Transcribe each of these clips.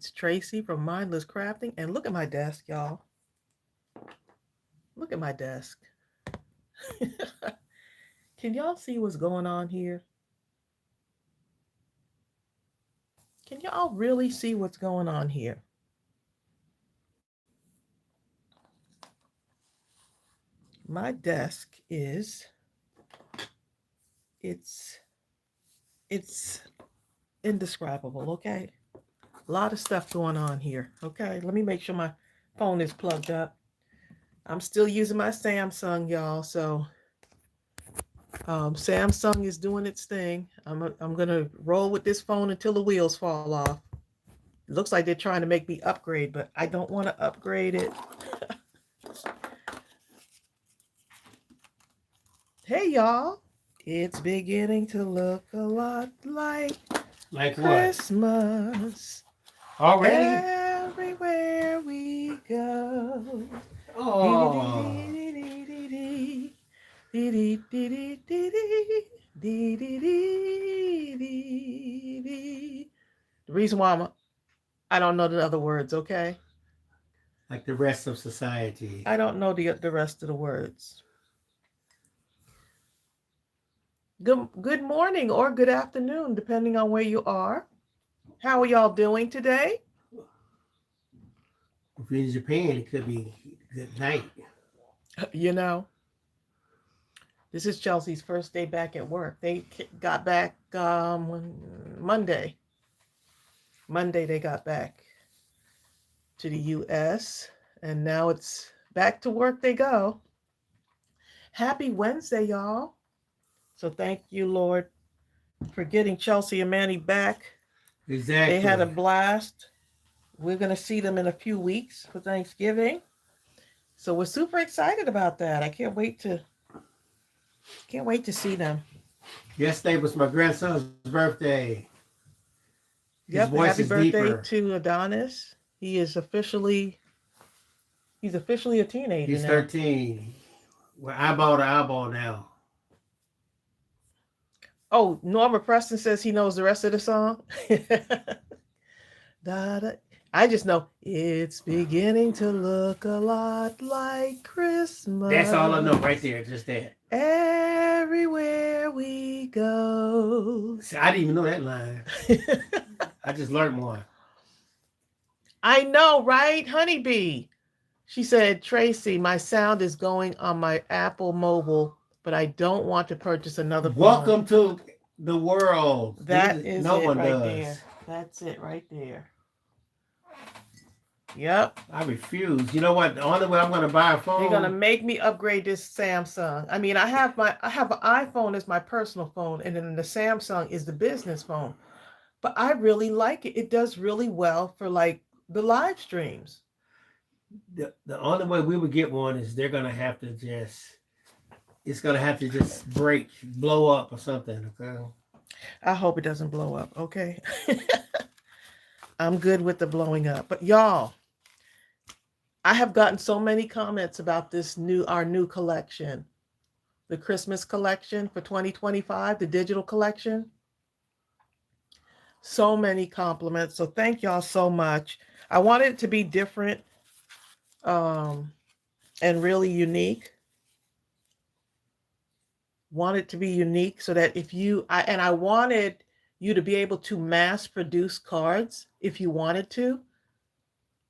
It's Tracy from Mindless Crafting. And look at my desk, y'all. Look at my desk. Can y'all see what's going on here? Can y'all really see what's going on here? My desk is it's it's indescribable, okay? A lot of stuff going on here. Okay, let me make sure my phone is plugged up. I'm still using my Samsung, y'all. So Samsung is doing its thing. I'm gonna roll with this phone until the wheels fall off. It looks like they're trying to make me upgrade, but I don't want to upgrade it. Hey, y'all. It's beginning to look a lot Like what? Christmas. Already? Everywhere we go. Oh, The reason why I don't know the other words, okay? like the rest of society. I don't know the rest of the words. Good morning or good afternoon, depending on where you are. How are y'all doing today? If you're in Japan, it could be good night. You know, this is Chelsea's first day back at work. They got back Monday. Monday they got back to the U.S. and now it's back to work they go. Happy Wednesday, y'all. So thank you, Lord, for getting Chelsea and Manny back. They had a Exactly. blast. We're going to see them in a few weeks for Thanksgiving. So we're super excited about that. I can't wait to see them. Yesterday was my grandson's birthday. His Yep, voice happy is birthday deeper. to Adonis. He's officially a teenager He's now. 13. We're eyeball to eyeball now. Oh, Norma Preston says he knows the rest of the song. Da, da. I just know it's beginning to look a lot like That's all I know Christmas right there, just that. everywhere we go. See, I didn't even know that line. I just learned one. I know, right? Honeybee. She said, Tracy, my sound is going on my Apple mobile, but I don't want to purchase another phone. Welcome to the world. That is No it one right does. there. That's it right there. Yep. I refuse. You know what? The only way I'm going to buy a They're gonna phone. make me upgrade this Samsung. I mean, I have an iPhone as my personal phone, and then the Samsung is the business phone. But I really like it. It does really well for like the live streams. The only way we would get one is they're going to have to just. It's going to have to just break, blow up or something. Okay. I hope it doesn't blow up. Okay. I'm good with the blowing up. But y'all, I have gotten so many comments about our new collection, the Christmas collection for 2025, the digital collection. So many compliments. So thank y'all so much. I wanted it to be different um, and really unique. Want it to be unique so that I wanted you to be able to mass produce cards if you wanted to.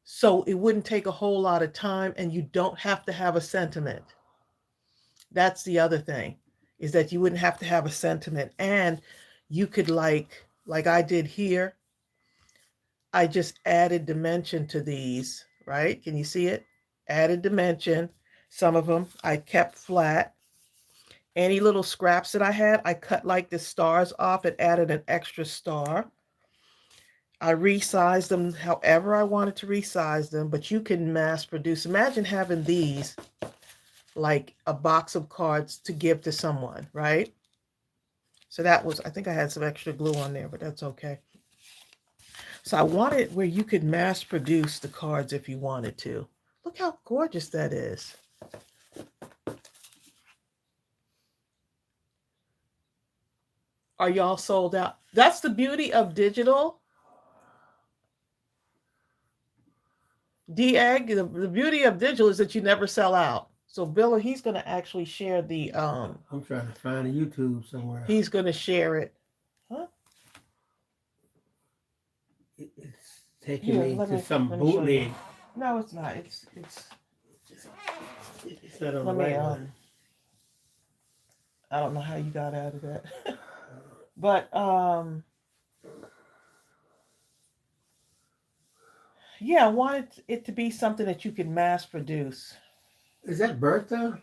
So it wouldn't take a whole lot of time and you don't have to have a sentiment. That's the other thing, is that you wouldn't have to have a sentiment, and you could like I did here, I just added dimension to these, right? Can you see it? Added dimension. Some of them I kept flat. Any little scraps that I had, I cut like the stars off and added an extra star. I resized them however I wanted to resize them, but you can mass produce. Imagine having these like a box of cards to give to someone, right? So that was, I think I had some extra glue on there, but that's okay. So I wanted where you could mass produce the cards if you wanted to. Look how gorgeous that is. Are y'all sold out? That's the beauty of digital. D-Egg, the beauty of digital is that you never sell out. So Bill, he's going to actually share the I'm trying to find a YouTube somewhere. he's going to share it. Huh? It's taking Here, me to let some me show you. bootleg. No, it's not. It's not on let the me right one. I don't know how you got out of that. But yeah, I wanted it to be something that you can mass produce. Is that Bertha?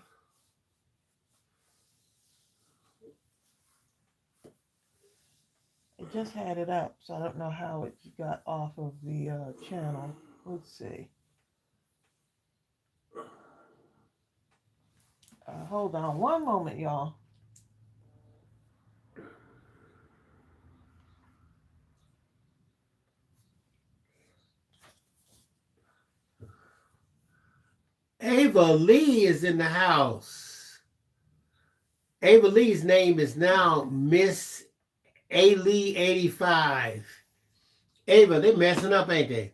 It just had it up, so I don't know how it got off of the channel. Let's see. Hold on one moment, y'all. Ava Lee is in the house. Ava Lee's name is now Miss A Lee 85. Ava, they messing up, ain't they?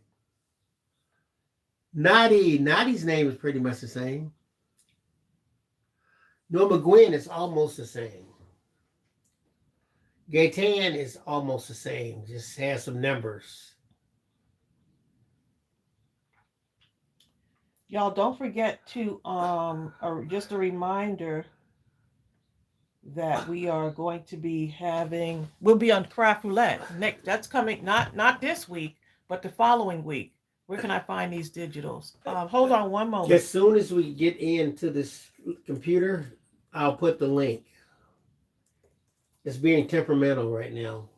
Nadi's name is pretty much the same. Norma Gwen is almost the same. Gaytan is almost the same, just has some numbers. Y'all don't forget to just a reminder that we are going to be we'll be on Craft Roulette next. That's coming not this week, but the following week. Where can I find these digitals? Hold on one moment. As soon as we get into this computer, I'll put the link. It's being temperamental right now.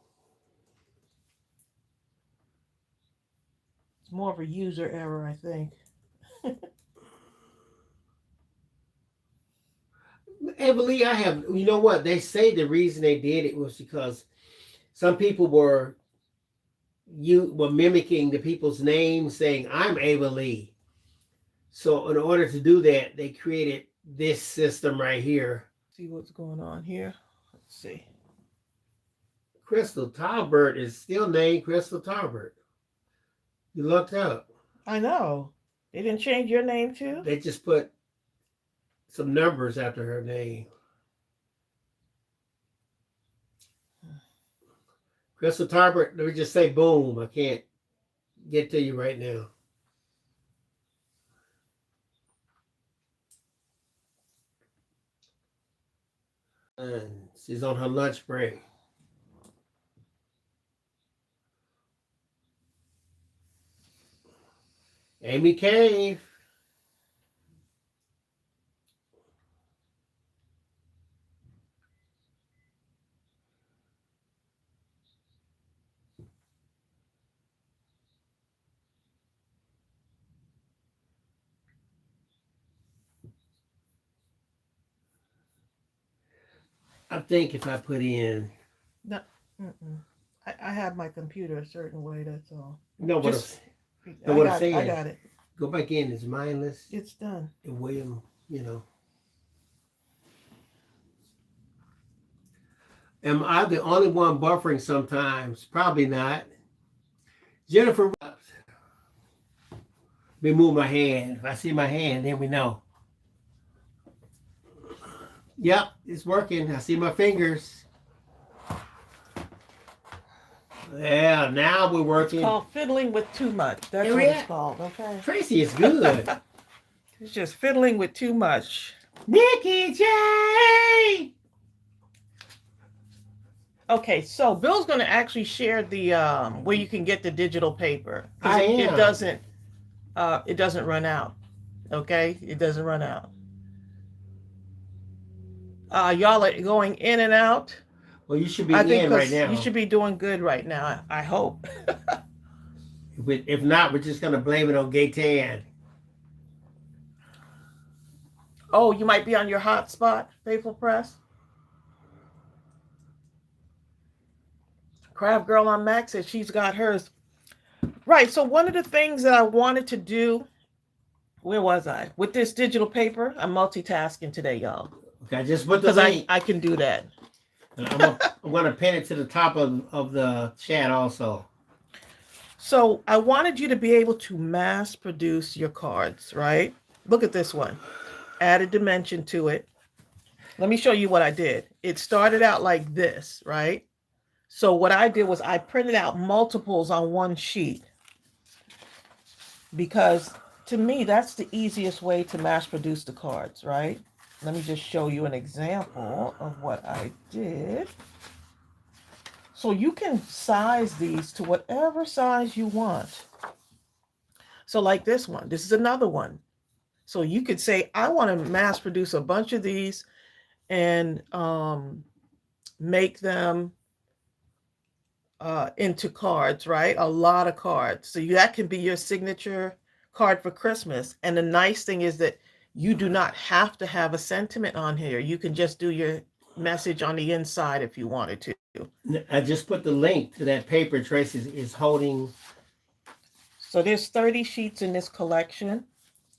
It's more of a user error, I think. Emily, you know what? They say the reason they did it was because some people were mimicking the people's names, saying, I'm Ava Lee. So in order to do that, they created this system right here. See what's going on here. Let's see. Crystal Talbert is still named Crystal Talbert. You looked up. I know. They didn't change your name too? They just put some numbers after her name. Crystal Talbert, let me just say boom. I can't get to you right now. And she's on her lunch break. Amy Cave. I think if I put in... No, I have my computer a certain way, that's all. No, what I'm saying. I got it. Go back in. It's Mindless. It's done. And William, Am I the only one buffering sometimes? Probably not. Jennifer, let me move my hand. If I see my hand, then we know. Yep, it's working. I see my fingers. Yeah, now we're working. It's called fiddling with too much. That's what it's called, okay? Tracy is good. It's just fiddling with too much. Nikki J! Okay, so Bill's going to actually share the where you can get the digital paper. It doesn't run out. Okay, it doesn't run out. Y'all are going in and out. Well, you should be in right now. You should be doing good right now. I hope. If not, we're just going to blame it on Gaytan. Oh, you might be on your hotspot, Faithful Press. Craft Girl on Mac says she's got hers. Right, so one of the things that I wanted to do, where was I? With this digital paper, I'm multitasking today, y'all. Okay, just put the link. I can do that. I'm going to pin it to the top of the chat also. So I wanted you to be able to mass produce your cards, right? Look at this one. Add a dimension to it. Let me show you what I did. It started out like this, right? So what I did was I printed out multiples on one sheet because to me, that's the easiest way to mass produce the cards, right? Let me just show you an example of what I did. So you can size these to whatever size you want. So like this one, this is another one. So you could say, I want to mass produce a bunch of these and make them into cards, right? A lot of cards. So that can be your signature card for Christmas. And the nice thing is that you do not have to have a sentiment on here. You can just do your message on the inside if you wanted to. I just put the link to that paper Tracy is holding. So there's 30 sheets in this collection.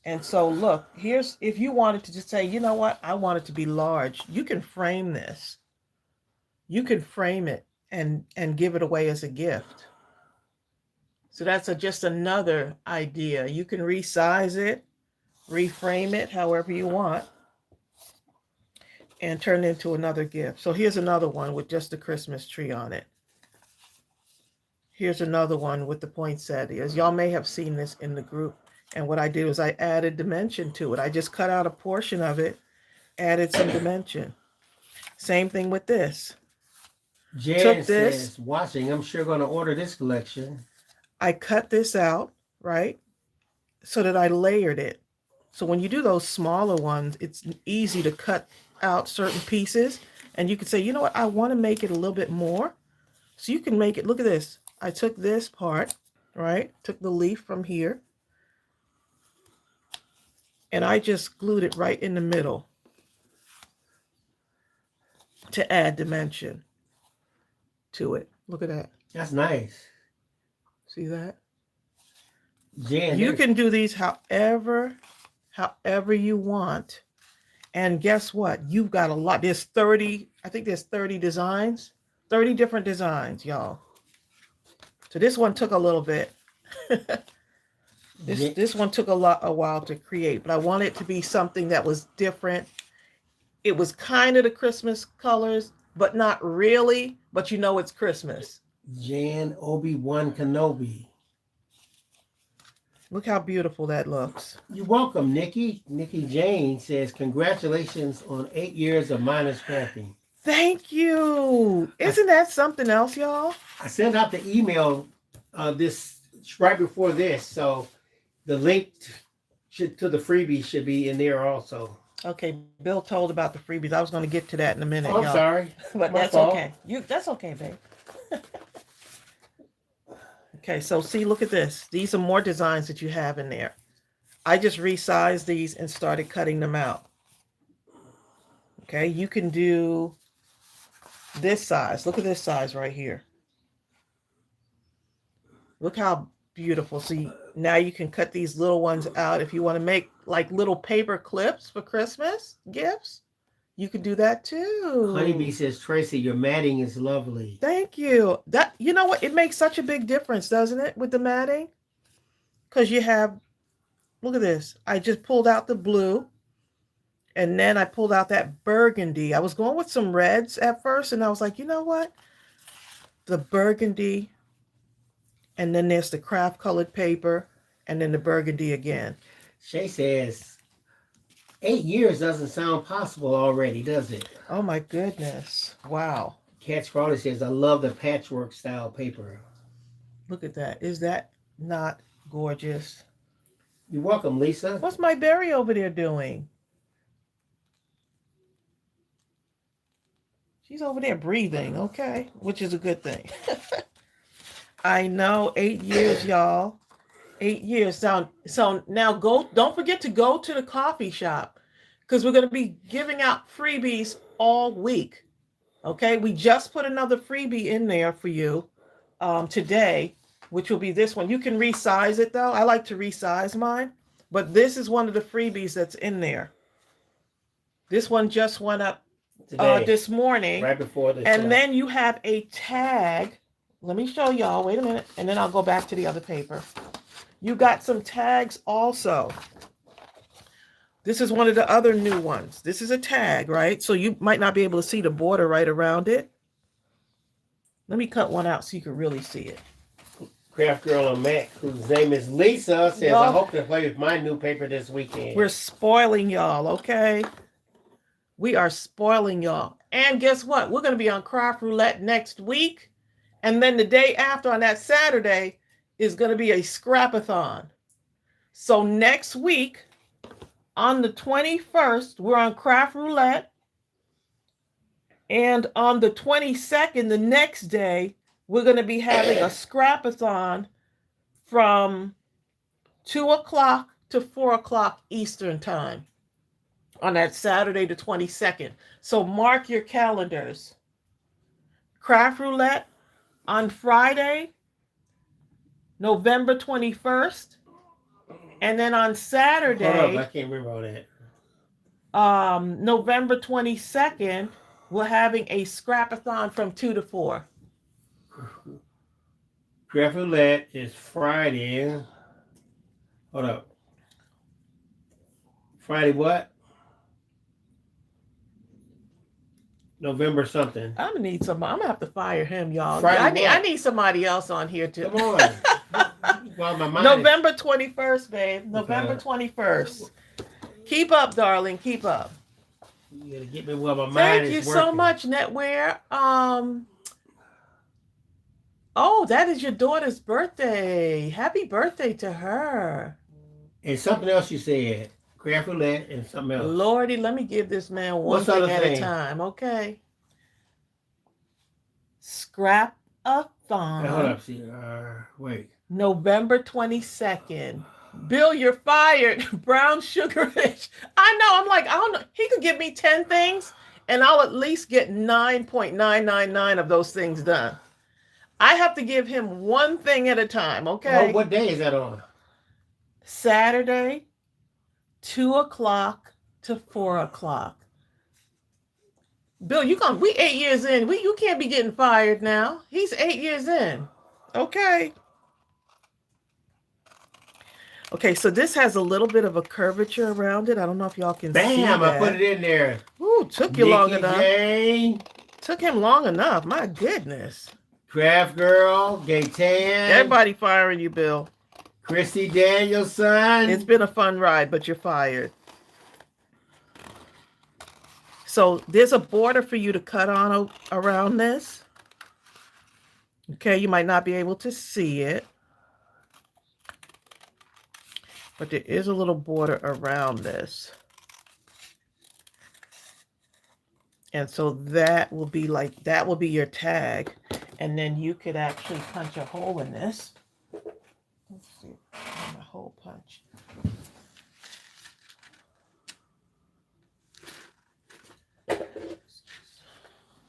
And so look, here's, if you wanted to just say, you know what, I want it to be large, you can frame this. You can frame it and give it away as a gift. So that's just another idea. You can resize it, reframe it however you want, and turn it into another gift. So here's another one with just a Christmas tree on it. Here's another one with the poinsettias. Y'all may have seen this in the group. And what I did was I added dimension to it. I just cut out a portion of it, added some dimension. Same thing with this. Jan says, watching, I'm sure going to order this collection. I cut this out, right? So that I layered it. So when you do those smaller ones, it's easy to cut out certain pieces. And you can say, you know what, I want to make it a little bit more. So you can make it, look at this. I took this part, right? Took the leaf from here. And I just glued it right in the middle to add dimension to it. Look at that. That's nice. See that? Jan, you can do these however you want. And guess what? You've got a lot. There's 30, I think there's 30 designs, 30 different designs, y'all. So this one took a little bit. This one took a while to create, but I wanted it to be something that was different. It was kind of the Christmas colors, but not really, but you know it's Christmas. Jan Obi-Wan Kenobi. Look how beautiful that looks. You're welcome, Nikki. Nikki Jane says, congratulations on 8 years of mindless crafting. Thank you. Isn't that something else, y'all? I sent out the email this right before this, so the link to the freebie should be in there also. Okay, Bill told about the freebies. I was going to get to that in a minute. Oh, I'm sorry. But that's okay. That's okay, babe. Okay, so see, look at this. These are more designs that you have in there. I just resized these and started cutting them out. Okay, you can do this size. Look at this size right here. Look how beautiful. See, now you can cut these little ones out if you want to make like little paper clips for Christmas gifts. You can do that too. Honeybee says, Tracy, your matting is lovely. Thank you. That, you know what? It makes such a big difference, doesn't it, with the matting? Because you have, look at this. I just pulled out the blue. And then I pulled out that burgundy. I was going with some reds at first. And I was like, you know what? The burgundy. And then there's the craft colored paper. And then the burgundy again. Shay says, 8 years doesn't sound possible already, does it? Oh my goodness. Wow. Cat Crawley says, I love the patchwork style paper. Look at that. Is that not gorgeous? You're welcome, Lisa. What's my berry over there doing? She's over there breathing, okay, which is a good thing. I know, 8 years, y'all. 8 years. So now don't forget to go to the coffee shop because we're going to be giving out freebies all week. Okay, we just put another freebie in there for you today, which will be this one. You can resize it though. I like to resize mine, but this is one of the freebies that's in there. This one just went up today, this morning, right before this. And then you have a tag let me show y'all. Wait a minute. And then I'll go back to the other paper. You got some tags also. This is one of the other new ones. This is a tag, right? So you might not be able to see the border right around it. Let me cut one out so you can really see it. Craft Girl on Mac, whose name is Lisa, says, I hope to play with my new paper this weekend. We're spoiling y'all, okay? We are spoiling y'all. And guess what? We're going to be on Craft Roulette next week. And then the day after, on that Saturday, is going to be a scrapathon. So next week, on the 21st, we're on Craft Roulette. And on the 22nd, the next day, we're going to be having a scrapathon from 2 o'clock to 4 o'clock Eastern time on that Saturday, the 22nd. So mark your calendars. Craft Roulette on Friday, November 21st. And then on Saturday, hold up, I can't remember all that. November 22nd, we're having a scrapathon from 2 to 4. Craft Roulette is Friday. Hold up. Friday what? November something. I'm gonna need some. I'm gonna have to fire him, y'all. Friday I need somebody else on here too. Come on. Well, my mind November 21st, babe. November 21st. Keep up, darling. Keep up. You gotta get me while my mind Thank is you working. so much, Netwear. Oh, that is your daughter's birthday. Happy birthday to her. And something else you said. Craft Roulette and something else. Lordy, let me give this man one thing at a time, okay? Scrap-a-thon. Now, hold up, see. Wait. November 22nd. Bill, you're fired. Brown sugar fish. I know. I'm like, I don't know. He could give me 10 things, and I'll at least get 9.999 of those things done. I have to give him one thing at a time, okay? Oh, what day is that on? Saturday, 2 o'clock to 4 o'clock. Bill, we 8 years in. You can't be getting fired now. He's 8 years in. Okay. Okay, so this has a little bit of a curvature around it. I don't know if y'all can see that. Bam, I put it in there. Ooh, took you long Nikki enough. Jane, Took him long enough. My goodness. Craft Girl, Gaytan. Everybody firing you, Bill. Christy Danielson. It's been a fun ride, but you're fired. So there's a border for you to cut on around this. Okay, you might not be able to see it. But there is a little border around this. And so that will be your tag. And then you could actually punch a hole in this. Let's see, a hole punch. Let's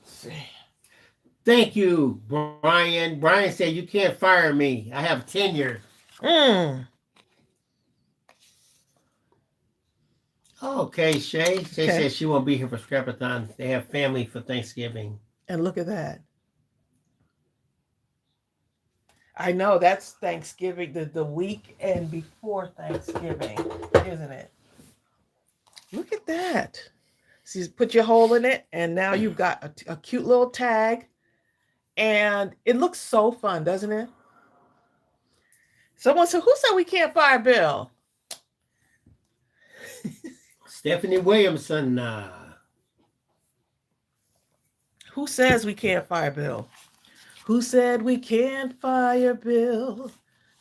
see. Thank you, Brian. Brian said you can't fire me. I have tenure. Okay, Shay. Shay says she won't be here for Scrapathon. They have family for Thanksgiving. And look at that. I know that's Thanksgiving, the weekend before Thanksgiving, isn't it? Look at that. So you put your hole in it, and now you've got a cute little tag. And it looks so fun, doesn't it? Someone said, who said we can't fire Bill? Stephanie Williamson. Who says we can't fire Bill? Who said we can't fire Bill?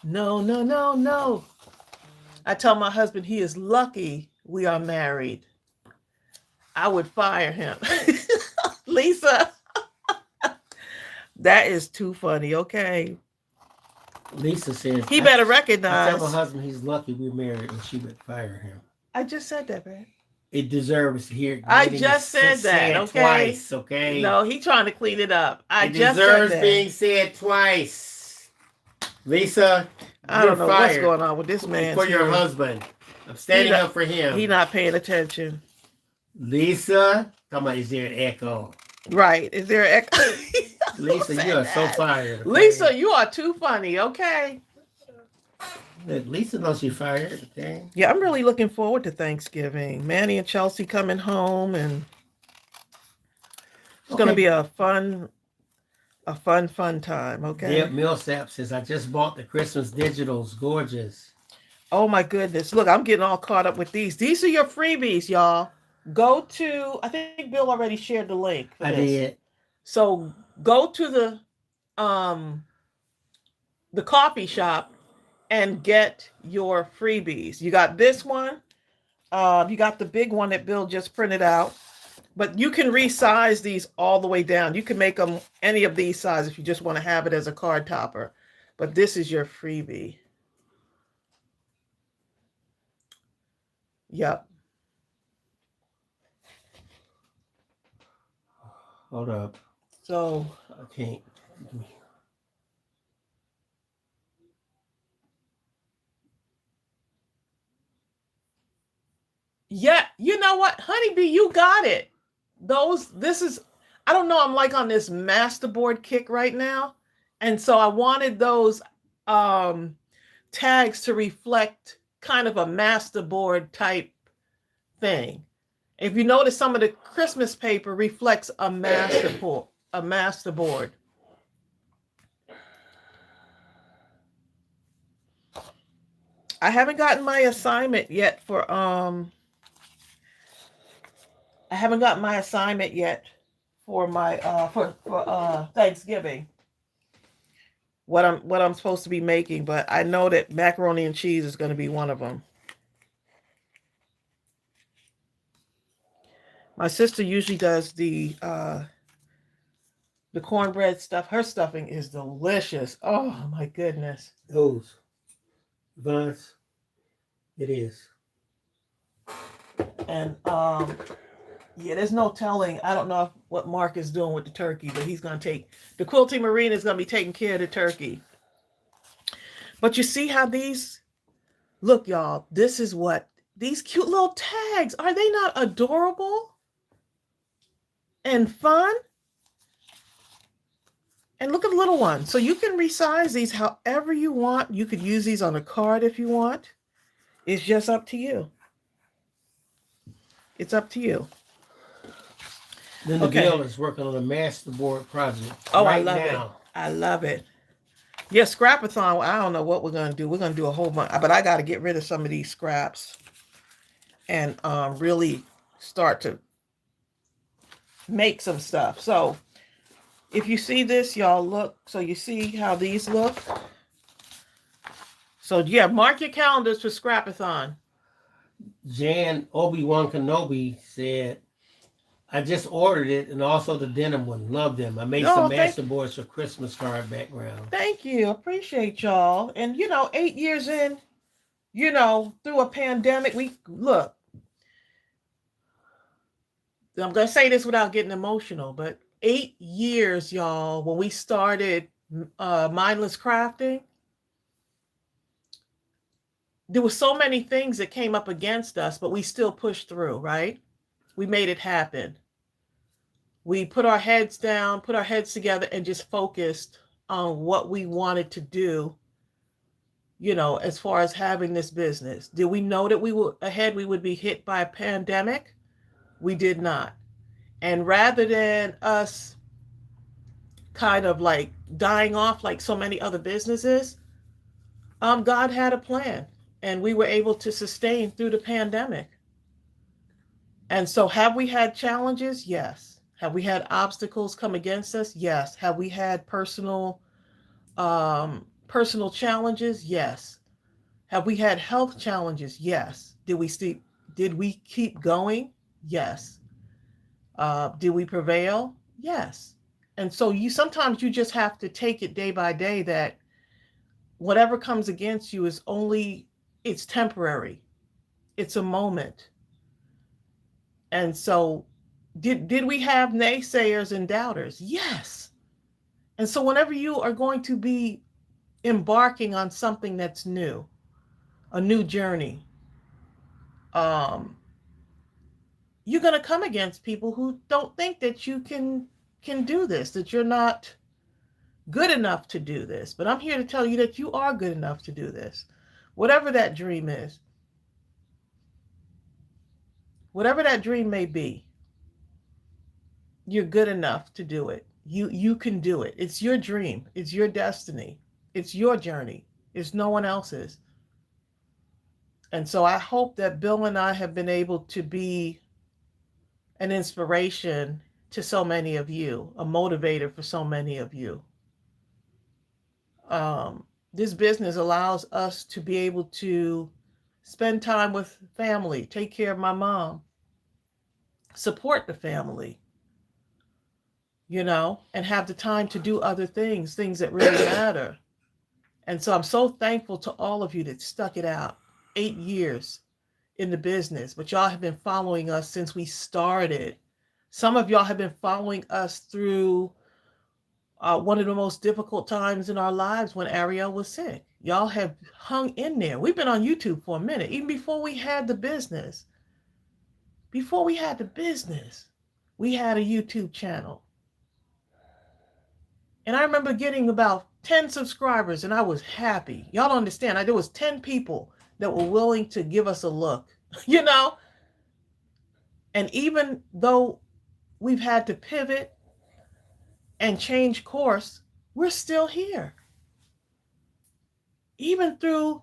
No, no, no, no. I tell my husband he is lucky we are married. I would fire him. Lisa, that is too funny, okay? Lisa says he better recognize. I tell my husband he's lucky we're married and she would fire him. I just said that, man. It deserves here. I just said that, okay? Twice, okay? No, he's trying to clean it up. It deserves being said twice. Lisa, I don't know what's going on with this man. For your husband. I'm standing up for him. He's not paying attention. Lisa, talking about is there an echo? Right. Is there an echo? Who Lisa, you said are so that? fired. Okay? Lisa, you are too funny, okay? Lisa knows she fired. Okay. Yeah, I'm really looking forward to Thanksgiving. Manny and Chelsea coming home, and it's going to Okay. be a fun time, Deb okay? Millsap says, I just bought the Christmas digitals. Gorgeous. Oh my goodness. Look, I'm getting all caught up with these. These are your freebies, y'all. Go to, I think Bill already shared the link for I this. did. So go to the coffee shop and get your freebies. You got this one. You got the big one that Bill just printed out. But you can resize these all the way down. You can make them any of these sizes if you just want to have it as a card topper. But this is your freebie. Yep. Hold up. So I can't. yeah, you know what, Honeybee, you got it. This is, I don't know, I'm like on this masterboard kick right now. And so I wanted those um tags to reflect kind of a masterboard type thing. If you notice, some of the Christmas paper reflects a masterboard. I haven't gotten my assignment yet for I haven't got my assignment yet for my for Thanksgiving. What I'm supposed to be making, but I know that macaroni and cheese is going to be one of them. My sister usually does the cornbread stuff. Her stuffing is delicious. Oh my goodness. Those. Vance. It is. And yeah, there's no telling. I don't know what Mark is doing with the turkey, but he's going to take the Quilty Marine is going to be taking care of the turkey. But you see how these look, y'all. This is what these cute little tags, are they not adorable and fun? And look at the little one. So you can resize these however you want. You could use these on a card if you want. It's just up to you. It's up to you. Then the Bill is working on a masterboard project. Oh, right I love now. it. I love it. Yeah, scrapathon. I don't know what we're gonna do. We're gonna do a whole bunch, but I got to get rid of some of these scraps and really start to make some stuff. So if you see this, y'all, look. So you see how these look. So yeah, mark your calendars for scrapathon. Jan Obi-Wan Kenobi said, I just ordered it, and also the denim one. Love them. I made some masterboards for Christmas card background. Thank you. Appreciate y'all. And 8 years in, through a pandemic, we look. I'm gonna say this without getting emotional, but 8 years, y'all, when we started Mindless Crafting, there were so many things that came up against us, but we still pushed through, right? We made it happen. We put our heads down, put our heads together, and just focused on what we wanted to do, as far as having this business. Did we know that we would be hit by a pandemic? We did not. And rather than us kind of like dying off like so many other businesses, God had a plan, and we were able to sustain through the pandemic. And so have we had challenges? Yes. Have we had obstacles come against us? Yes. Have we had personal challenges? Yes. Have we had health challenges? Yes. Did we keep going? Yes. Did we prevail? Yes. And so sometimes you just have to take it day by day that whatever comes against you it's temporary. It's a moment. And so did we have naysayers and doubters? Yes. And so whenever you are going to be embarking on something that's new, a new journey, you're going to come against people who don't think that you can do this, that you're not good enough to do this. But I'm here to tell you that you are good enough to do this. Whatever that dream is, whatever that dream may be, you're good enough to do it. You can do it. It's your dream. It's your destiny. It's your journey. It's no one else's. And so I hope that Bill and I have been able to be an inspiration to so many of you, a motivator for so many of you. This business allows us to be able to spend time with family, take care of my mom, support the family, and have the time to do other things, things that really matter. And so I'm so thankful to all of you that stuck it out 8 years in the business, but y'all have been following us since we started. Some of y'all have been following us through one of the most difficult times in our lives when Ariel was sick. Y'all have hung in there. We've been on YouTube for a minute, even before we had the business. Before we had the business, we had a YouTube channel. And I remember getting about 10 subscribers and I was happy. Y'all don't understand. There was 10 people that were willing to give us a look, And even though we've had to pivot and change course, we're still here. Even through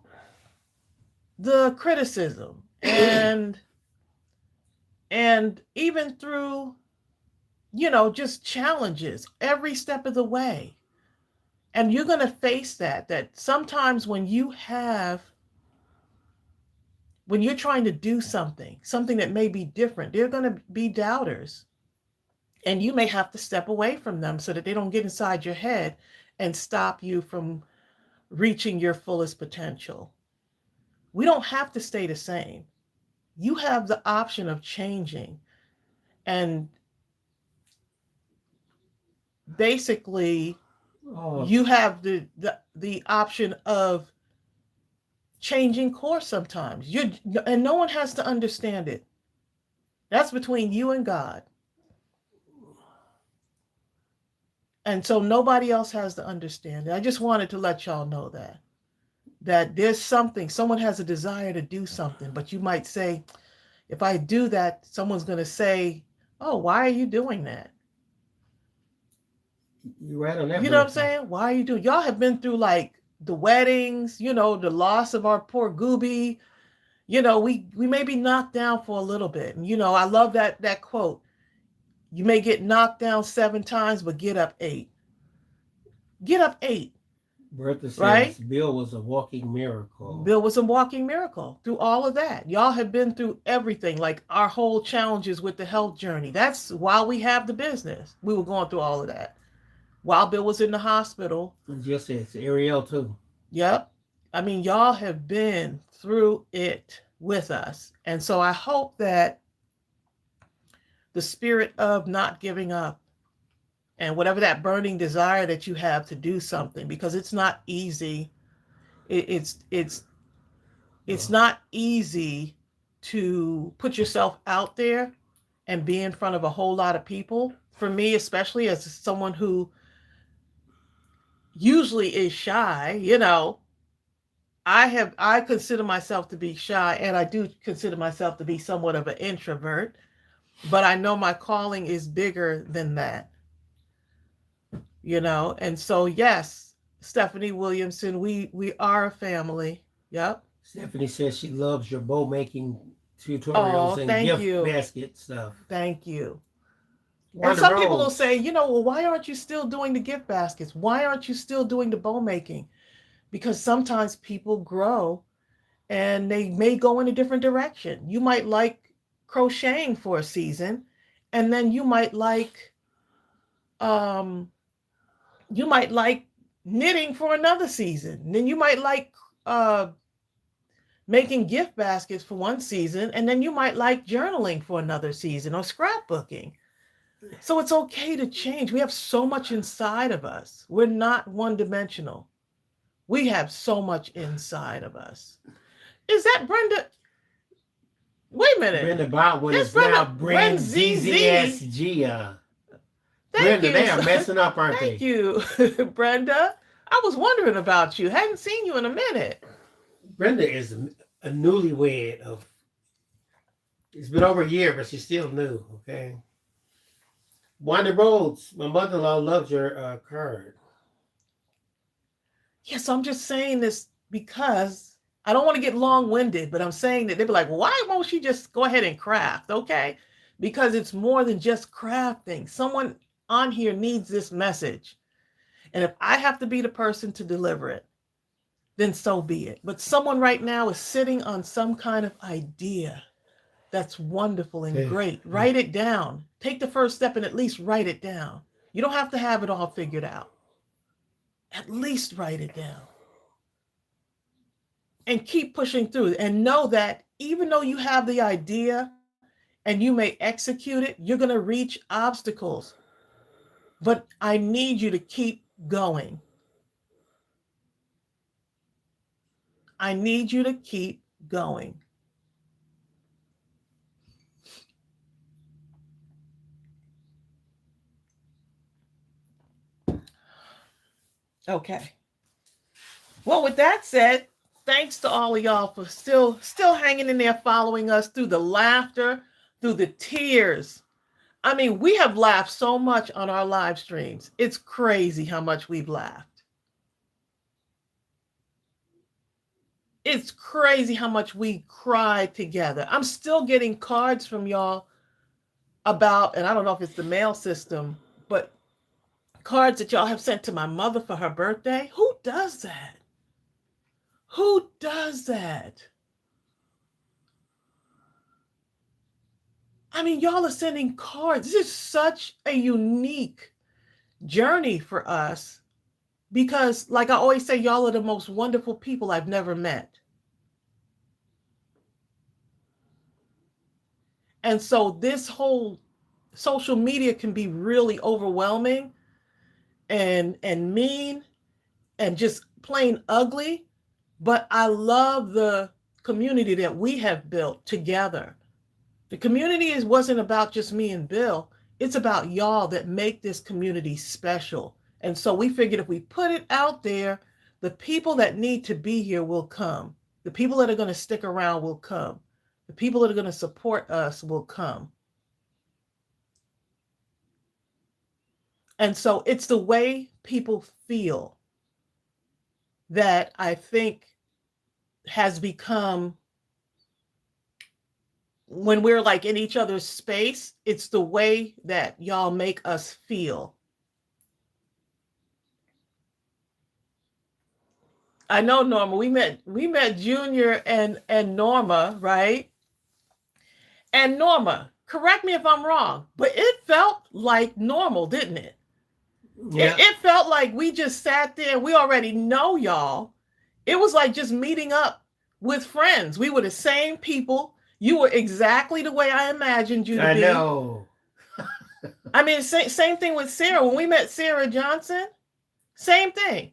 the criticism and even through, just challenges every step of the way. And you're going to face that sometimes when you're trying to do something that may be different, there are going to be doubters. And you may have to step away from them so that they don't get inside your head and stop you from reaching your fullest potential. We don't have to stay the same. You have the option of changing. And basically, you have the option of changing course sometimes. And no one has to understand it. That's between you and God. And so nobody else has to understand it. I just wanted to let y'all know that there's someone has a desire to do something, but you might say, if I do that, someone's going to say, oh, why are you doing that? You're right on that. You know what I'm saying? Why are you doing? Y'all have been through like the weddings, the loss of our poor Gooby. We may be knocked down for a little bit. And, I love that quote. You may get knocked down 7 times, but get up 8. Get up 8. Bertha says, right? Bill was a walking miracle. Bill was a walking miracle through all of that. Y'all have been through everything, like our whole challenges with the health journey. That's why we have the business. We were going through all of that. While Bill was in the hospital. Just it's Ariel too. Yep. I mean, y'all have been through it with us. And so I hope that the spirit of not giving up and whatever that burning desire that you have to do something, because it's not easy. It's not easy to put yourself out there and be in front of a whole lot of people. For me, especially as someone who usually is shy, I consider myself to be shy, and I do consider myself to be somewhat of an introvert, but I know my calling is bigger than that. And so, yes, Stephanie Williamson, we are a family. Yep. Stephanie says she loves your bow making tutorials and gift basket stuff. Thank you. And some people will say, well, why aren't you still doing the gift baskets? Why aren't you still doing the bow making? Because sometimes people grow and they may go in a different direction. You might like crocheting for a season, and then you might like knitting for another season. And then you might like making gift baskets for one season, and then you might like journaling for another season, or scrapbooking. So it's okay to change. We have so much inside of us. We're not one-dimensional. We have so much inside of us. Is that Brenda? Wait a minute. Brenda Botwin is now Brand ZZSG. Thank Brenda, you. they are messing up, aren't Thank they? you, Brenda. I was wondering about you. Hadn't seen you in a minute. Brenda is a newlywed of. It's been over a year, but she's still new. Okay. Wanda Rhodes, my mother-in-law loves your card. Yeah, so I'm just saying this because I don't want to get long-winded, but I'm saying that they'd be like, why won't she just go ahead and craft? Okay. Because it's more than just crafting. Someone on here needs this message. And if I have to be the person to deliver it, then so be it. But someone right now is sitting on some kind of idea that's wonderful and Okay. great. Write it down. Take the first step and at least write it down. You don't have to have it all figured out. At least write it down. And keep pushing through and know that even though you have the idea and you may execute it, you're going to reach obstacles. But I need you to keep going. I need you to keep going. Okay. Well, with that said, thanks to all of y'all for still hanging in there, following us through the laughter, through the tears. I mean, we have laughed so much on our live streams. It's crazy how much we've laughed. It's crazy how much we cried together. I'm still getting cards from y'all about, and I don't know if it's the mail system, but cards that y'all have sent to my mother for her birthday. Who does that? Who does that? I mean, y'all are sending cards. This is such a unique journey for us because, like I always say, y'all are the most wonderful people I've never met. And so this whole social media can be really overwhelming and mean and just plain ugly. But I love the community that we have built together. The community wasn't about just me and Bill. It's about y'all that make this community special. And so we figured if we put it out there, the people that need to be here will come. The people that are going to stick around will come. The people that are going to support us will come. And so it's the way people feel that I think has become, when we're like in each other's space, it's the way that y'all make us feel. I know, Norma, we met Junior and Norma, right? And Norma, correct me if I'm wrong, but it felt like normal, didn't it? Yeah. It felt like we just sat there. We already know y'all. It was like just meeting up with friends. We were the same people. You were exactly the way I imagined you to be. I know. I mean, same thing with Sarah. When we met Sarah Johnson, same thing.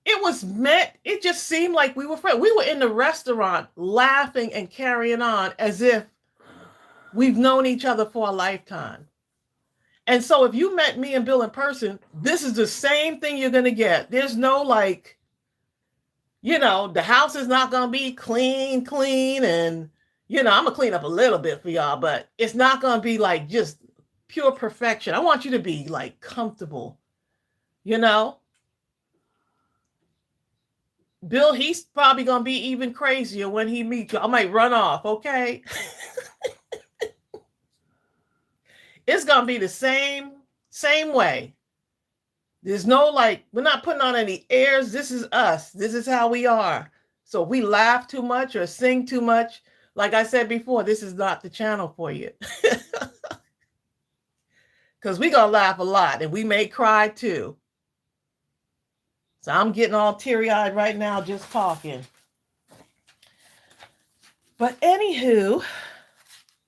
It just seemed like we were friends. We were in the restaurant laughing and carrying on as if we've known each other for a lifetime. And so if you met me and Bill in person, this is the same thing you're going to get. There's no like, the house is not going to be clean. And, I'm going to clean up a little bit for y'all, but it's not going to be like just pure perfection. I want you to be like comfortable, Bill, he's probably going to be even crazier when he meets you. I might run off, okay? It's going to be the same way. There's no like, we're not putting on any airs. This is us. This is how we are. So if we laugh too much or sing too much, like I said before, this is not the channel for you. Because we're going to laugh a lot and we may cry too. So I'm getting all teary-eyed right now just talking. But anywho,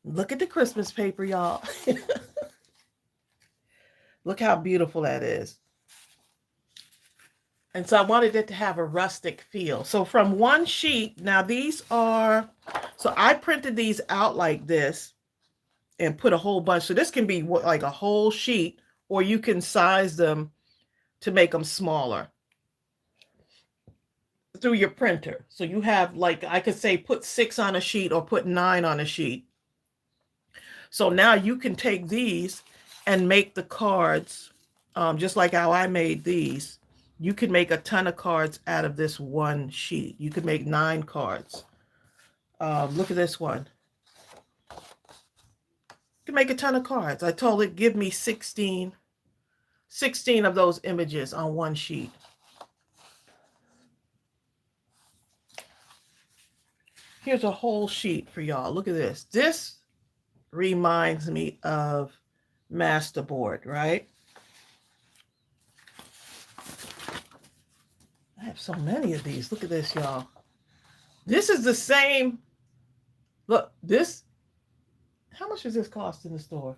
look at the Christmas paper, y'all. Look how beautiful that is. And so I wanted it to have a rustic feel. So from one sheet, now so I printed these out like this and put a whole bunch. So this can be like a whole sheet or you can size them to make them smaller through your printer. So you have, like, I could say put 6 on a sheet or put 9 on a sheet. So now you can take these and make the cards, just like how I made these. You can make a ton of cards out of this one sheet. You could make 9 cards. Look at this one. You can make a ton of cards. I told it, give me 16 of those images on one sheet. Here's a whole sheet for y'all. Look at this. This reminds me of Masterboard, right? I have so many of these. Look at this, y'all. This is the same. Look, this. How much does this cost in the store?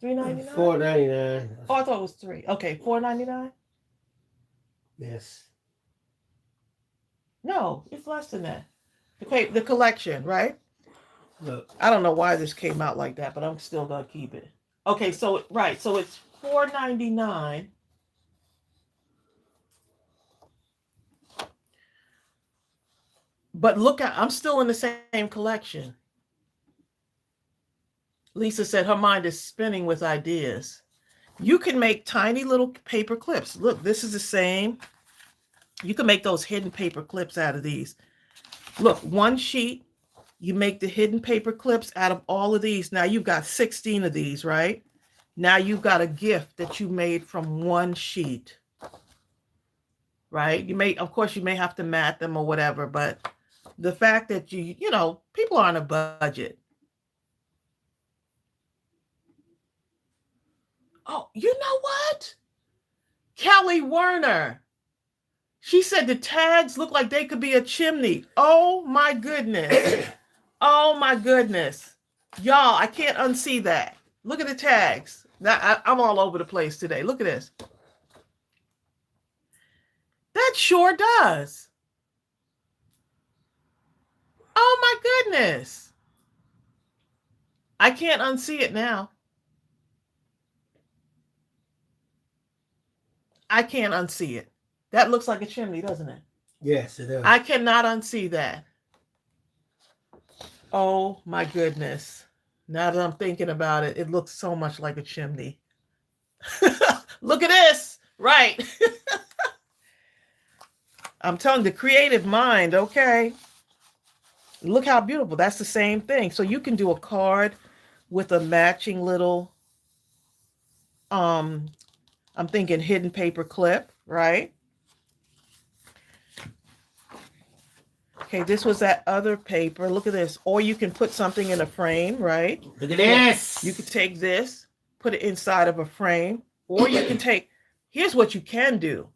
$3.99? $4.99. Oh, I thought it was $3. Okay, $4.99? Yes. No, it's less than that. The collection, right? Look. I don't know why this came out like that, but I'm still gonna keep it. Okay, so right, so it's $4.99. But look at, I'm still in the same collection. Lisa said her mind is spinning with ideas. You can make tiny little paper clips. Look, this is the same. You can make those hidden paper clips out of these. Look, one sheet, you make the hidden paper clips out of all of these. Now you've got 16 of these, right? Now you've got a gift that you made from one sheet, right? You may, of course, you may have to mat them or whatever, but the fact that you know, people are on a budget. Oh, you know what? Kelly Werner. She said the tags look like they could be a chimney. Oh my goodness. Oh my goodness. Y'all, I can't unsee that. Look at the tags. Now, I'm all over the place today. Look at this. That sure does. Oh my goodness. I can't unsee it now. I can't unsee it. That looks like a chimney, doesn't it? Yes, it does. I cannot unsee that. Oh my goodness. Now that I'm thinking about it, it looks so much like a chimney. Look at this. Right. I'm telling you, the creative mind, okay. Look how beautiful. That's the same thing. So you can do a card with a matching little, I'm thinking hidden paper clip, right? Okay, this was that other paper. Look at this. Or you can put something in a frame, right? Look at this. You could take this, put it inside of a frame, or you can take, here's what you can do.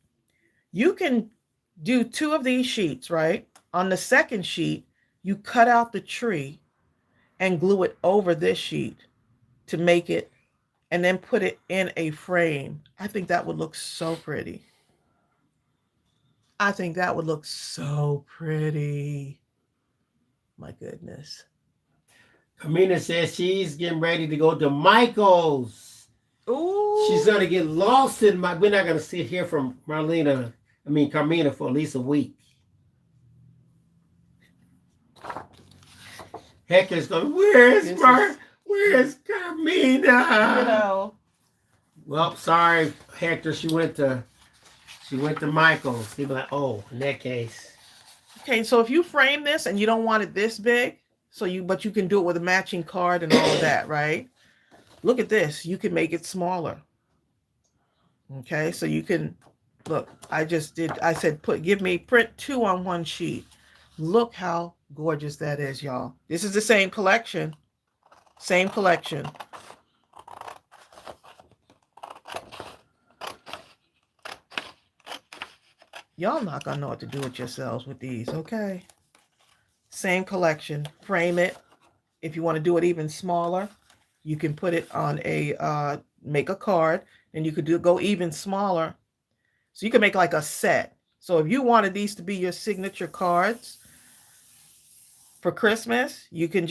You can do 2 of these sheets, right? On the second sheet, you cut out the tree and glue it over this sheet to make it, and then put it in a frame. I think that would look so pretty. I think that would look so pretty. My goodness. Kamina says she's getting ready to go to Michael's. Ooh. She's going to get lost in my... We're not going to sit here from Carmina for at least a week. Hector's going, where's Carmina? You know. Well, sorry, Hector. She went to Michael's. He'd be like, oh, in that case. Okay, so if you frame this and you don't want it this big, but you can do it with a matching card and all of that, right? Look at this. You can make it smaller. Okay, so you can, look, I said, print 2 on one sheet. Look how gorgeous that is, y'all. This is the same collection. Same collection. Y'all not gonna know what to do with yourselves with these, okay? Same collection. Frame it. If you want to do it even smaller, you can put it on a, make a card, and you could go even smaller. So you can make like a set. So if you wanted these to be your signature cards for Christmas, you can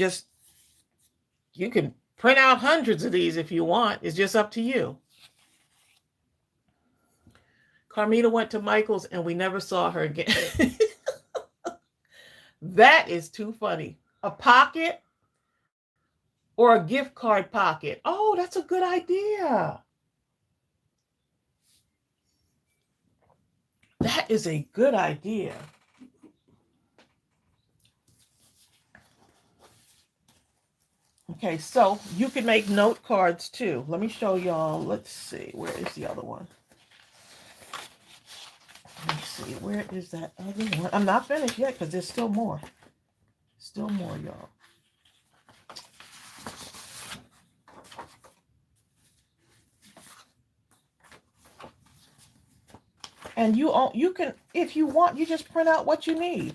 print out hundreds of these if you want. It's just up to you. Carmita went to Michael's and we never saw her again. That is too funny. A pocket or a gift card pocket. Oh, that's a good idea. That is a good idea. Okay, so you can make note cards too. Let me show y'all. Let's see. Where is the other one? Let me see. Where is that other one? I'm not finished yet because there's still more. Still more, y'all. And you can, if you want, you just print out what you need.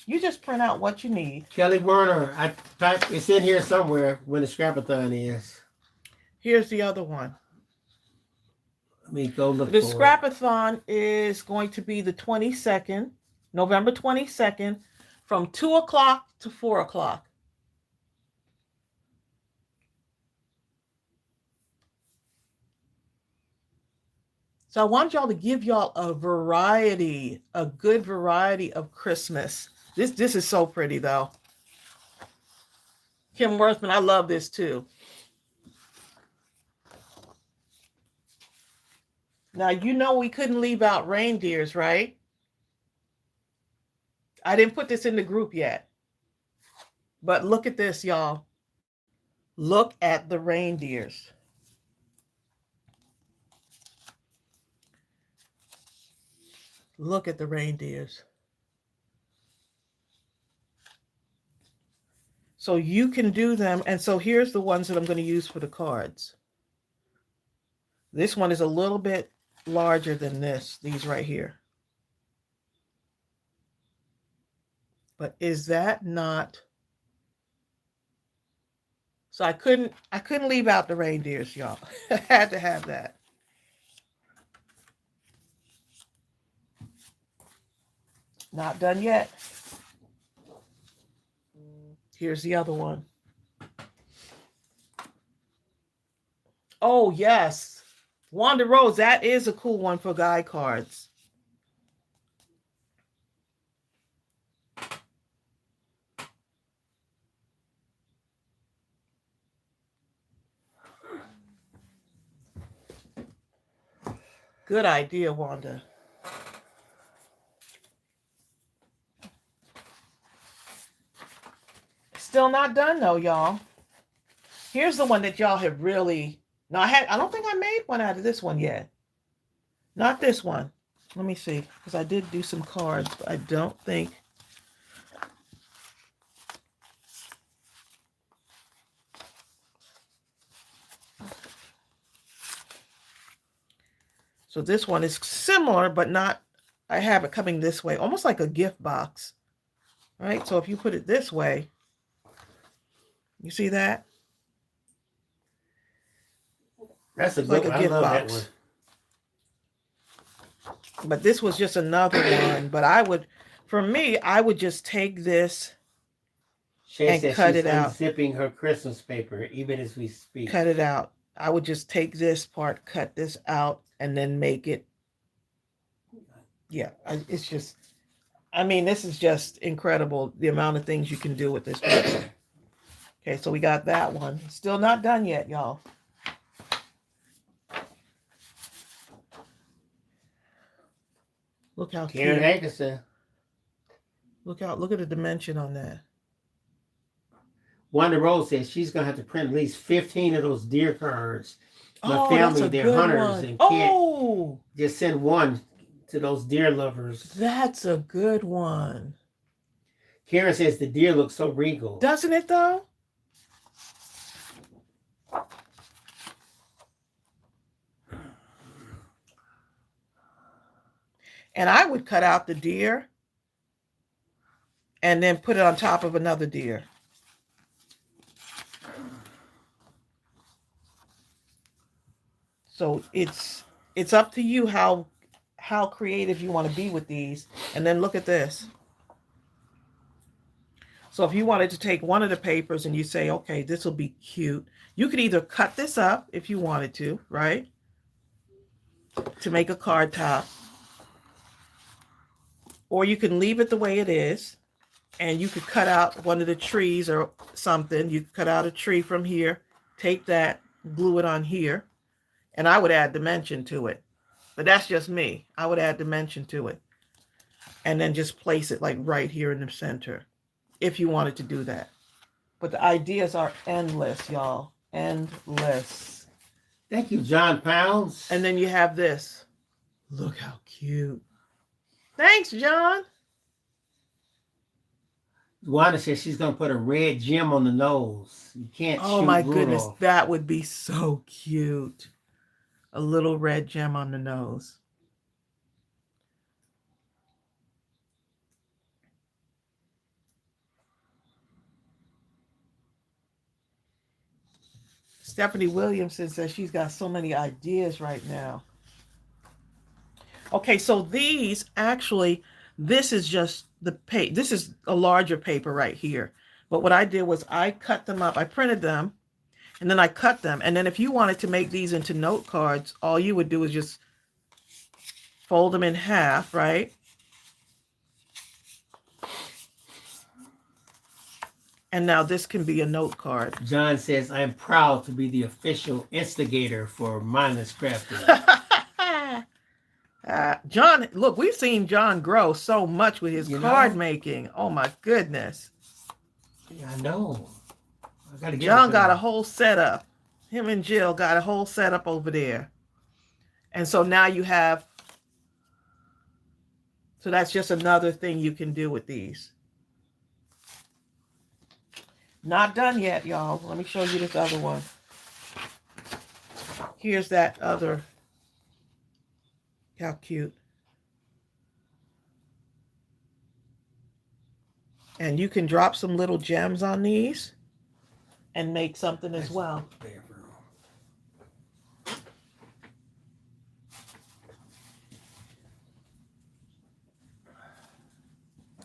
You just print out what you need. Kelly Warner, I typed, it's in here somewhere when the Scrapathon is. Here's the other one. Let me go look The for Scrapathon is going to be the 22nd, November 22nd, from 2 o'clock to 4 o'clock. So I want y'all to give y'all a variety, a good variety of Christmas. This is so pretty though. Kim Worthman, I love this too. Now, you know we couldn't leave out reindeers, right? I didn't put this in the group yet. But look at this, y'all. Look at the reindeers. Look at the reindeers. So you can do them. And so here's the ones that I'm going to use for the cards. This one is a little bit larger than these right here. But is that not? So I couldn't leave out the reindeers, y'all. I had to have that. Not done yet. Here's the other one. Oh, yes. Wanda Rose, that is a cool one for guy cards. Good idea, Wanda. Still not done though, y'all. Here's the one that y'all have really. Now I don't think I made one out of this one yet. Not this one. Let me see, because I did do some cards, but I don't think. So this one is similar, but not. I have it coming this way, almost like a gift box, right? So if you put it this way, you see that? That's a good one. I love that one. But this was just another one. But for me, I would just take this and cut it out. Unzipping her Christmas paper, even as we speak. Cut it out. I would just take this part, cut this out, and then make it. Yeah, it's just. I mean, this is just incredible. The amount of things you can do with this paper. Okay, so we got that one. Still not done yet, y'all. Look how Karen Hankerson. Look at the dimension on that. Wanda Rose says she's gonna have to print at least 15 of those deer cards. My family, they're hunters and can't just send one to those deer lovers. That's a good one. Karen says the deer looks so regal. Doesn't it though? And I would cut out the deer and then put it on top of another deer. So it's up to you how creative you want to be with these. And then look at this. So if you wanted to take one of the papers and you say, okay, this will be cute. You could either cut this up if you wanted to, right? to make a card top. Or you can leave it the way it is. And you could cut out one of the trees or something. You could cut out a tree from here, take that, glue it on here. And I would add dimension to it. But that's just me. I would add dimension to it. And then just place it like right here in the center, if you wanted to do that. But the ideas are endless, y'all. Endless. Thank you, John Pounds. And then you have this. Look how cute. Thanks, John. Wanda says she's going to put a red gem on the nose. You can't Oh shoot my Rudolph. goodness, that would be so cute. A little red gem on the nose. Stephanie Williamson says she's got so many ideas right now. Okay, so these actually, this is just the page. This is a larger paper right here. But what I did was I cut them up. I printed them and then I cut them. And then if you wanted to make these into note cards, all you would do is just fold them in half, right? And now this can be a note card. John says, I'm proud to be the official instigator for Mindless Crafting. John, look, we've seen John grow so much with his card making. Oh my goodness. Yeah, I know. I gotta get John got a whole setup. Him and Jill got a whole setup over there. And so now you have, so that's just another thing you can do with these. Not done yet, y'all. Let me show you this other one. Here's that other. How cute. And you can drop some little gems on these and make something as well.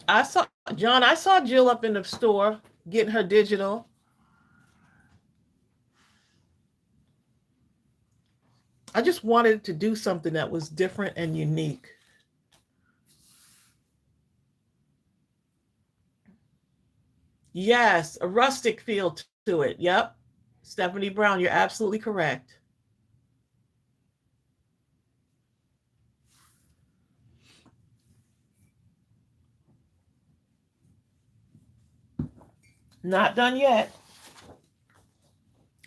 I saw Jill up in the store getting her digital. I just wanted to do something that was different and unique. Yes, a rustic feel to it. Yep. Stephanie Brown, you're absolutely correct. Not done yet.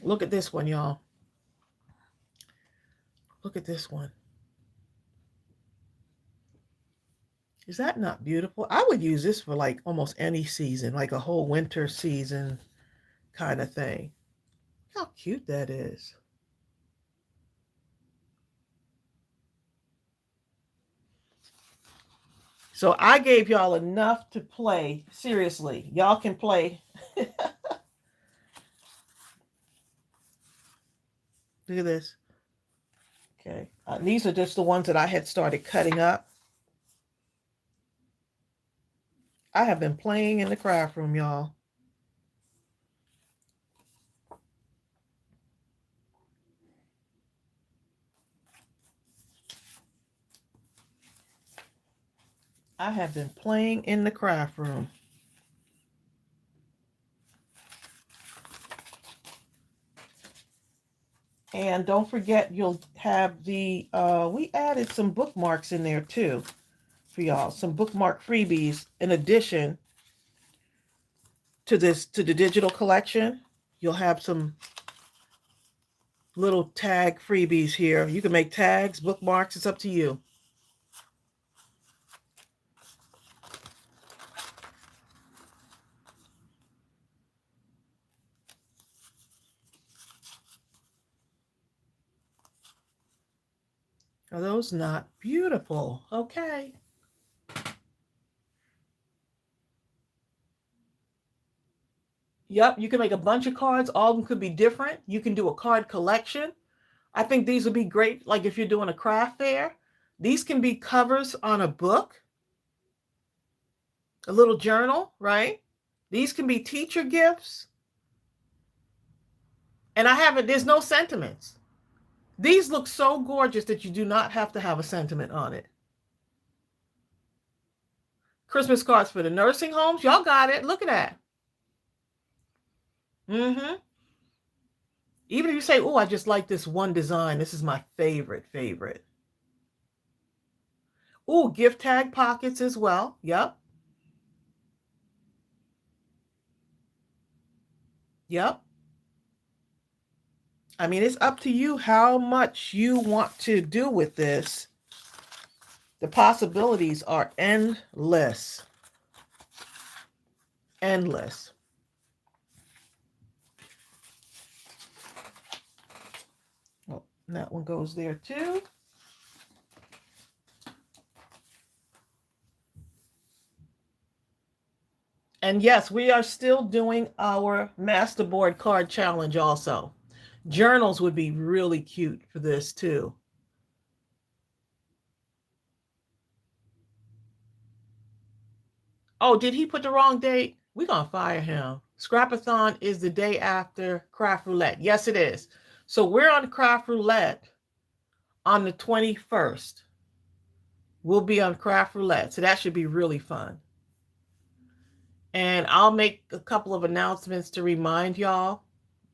Look at this one, y'all. Look at this one. Is that not beautiful? I would use this for like almost any season, like a whole winter season kind of thing. How cute that is. So I gave y'all enough to play. Seriously, y'all can play. Look at this. Okay. These are just the ones that I had started cutting up. I have been playing in the craft room, y'all. I have been playing in the craft room. And don't forget, you'll have the, we added some bookmarks in there too for y'all. Some bookmark freebies in addition to this, to the digital collection. You'll have some little tag freebies here. You can make tags, bookmarks, it's up to you. Are those not beautiful? Okay. Yep, you can make a bunch of cards. All of them could be different. You can do a card collection. I think these would be great, like if you're doing a craft fair. These can be covers on a book, a little journal, right? These can be teacher gifts. And I haven't, there's no sentiments. These look so gorgeous that you do not have to have a sentiment on it. Christmas cards for the nursing homes. Y'all got it. Look at that. Mm-hmm. Even if you say, oh, I just like this one design. This is my favorite. Oh, gift tag pockets as well. Yep. Yep. I mean, it's up to you how much you want to do with this. The possibilities are endless. Endless. Well, that one goes there too. And yes, we are still doing our masterboard card challenge also. Journals would be really cute for this too. Oh, did he put the wrong date? We're going to fire him. Scrapathon is the day after Craft Roulette. Yes, it is. So we're on Craft Roulette on the 21st. We'll be on Craft Roulette. So that should be really fun. And I'll make a couple of announcements to remind y'all,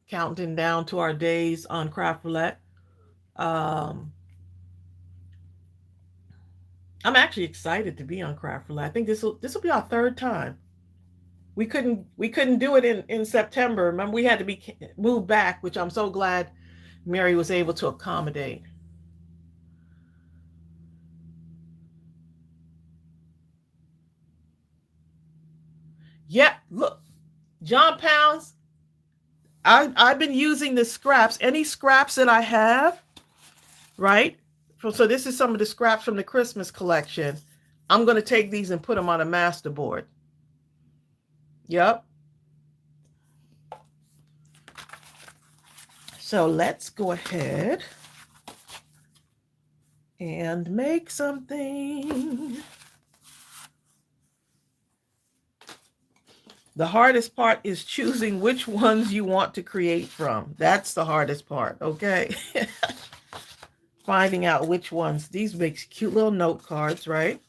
counting down to our days on Craft Roulette. I'm actually excited to be on Craft Roulette. I think this will be our third time. We couldn't do it in September. Remember, we had to be moved back, which I'm so glad Mary was able to accommodate. Yeah, look, John Pounds. I've been using the scraps. Any scraps that I have, right? So this is some of the scraps from the Christmas collection. I'm going to take these and put them on a masterboard. Yep. So let's go ahead and make something. The hardest part is choosing which ones you want to create from. That's the hardest part, okay? Finding out which ones. These make cute little note cards, right?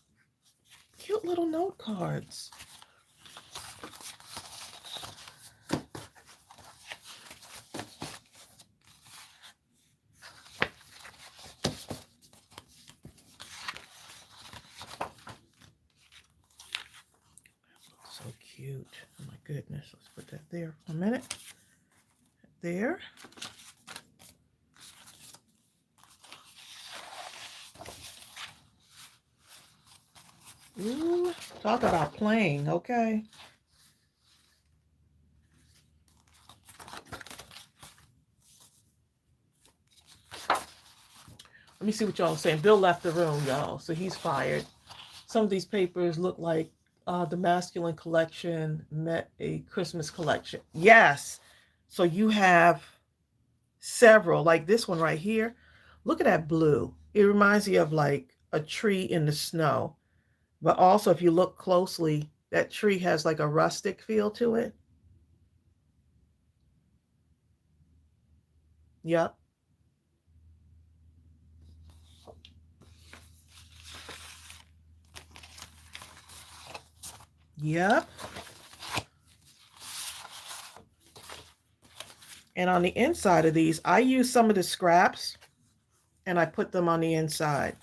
Cute little note cards. So cute. Oh my goodness. Let's put that there for a minute. There. Ooh, talk about playing, okay? Let me see what y'all are saying. Bill left the room, y'all, so he's fired. Some of these papers look like the masculine collection met a Christmas collection. Yes. So you have several, like this one right here. Look at that blue. It reminds me of like a tree in the snow. But also, if you look closely, that tree has like a rustic feel to it. Yep. Yep. And on the inside of these, I use some of the scraps and I put them on the inside.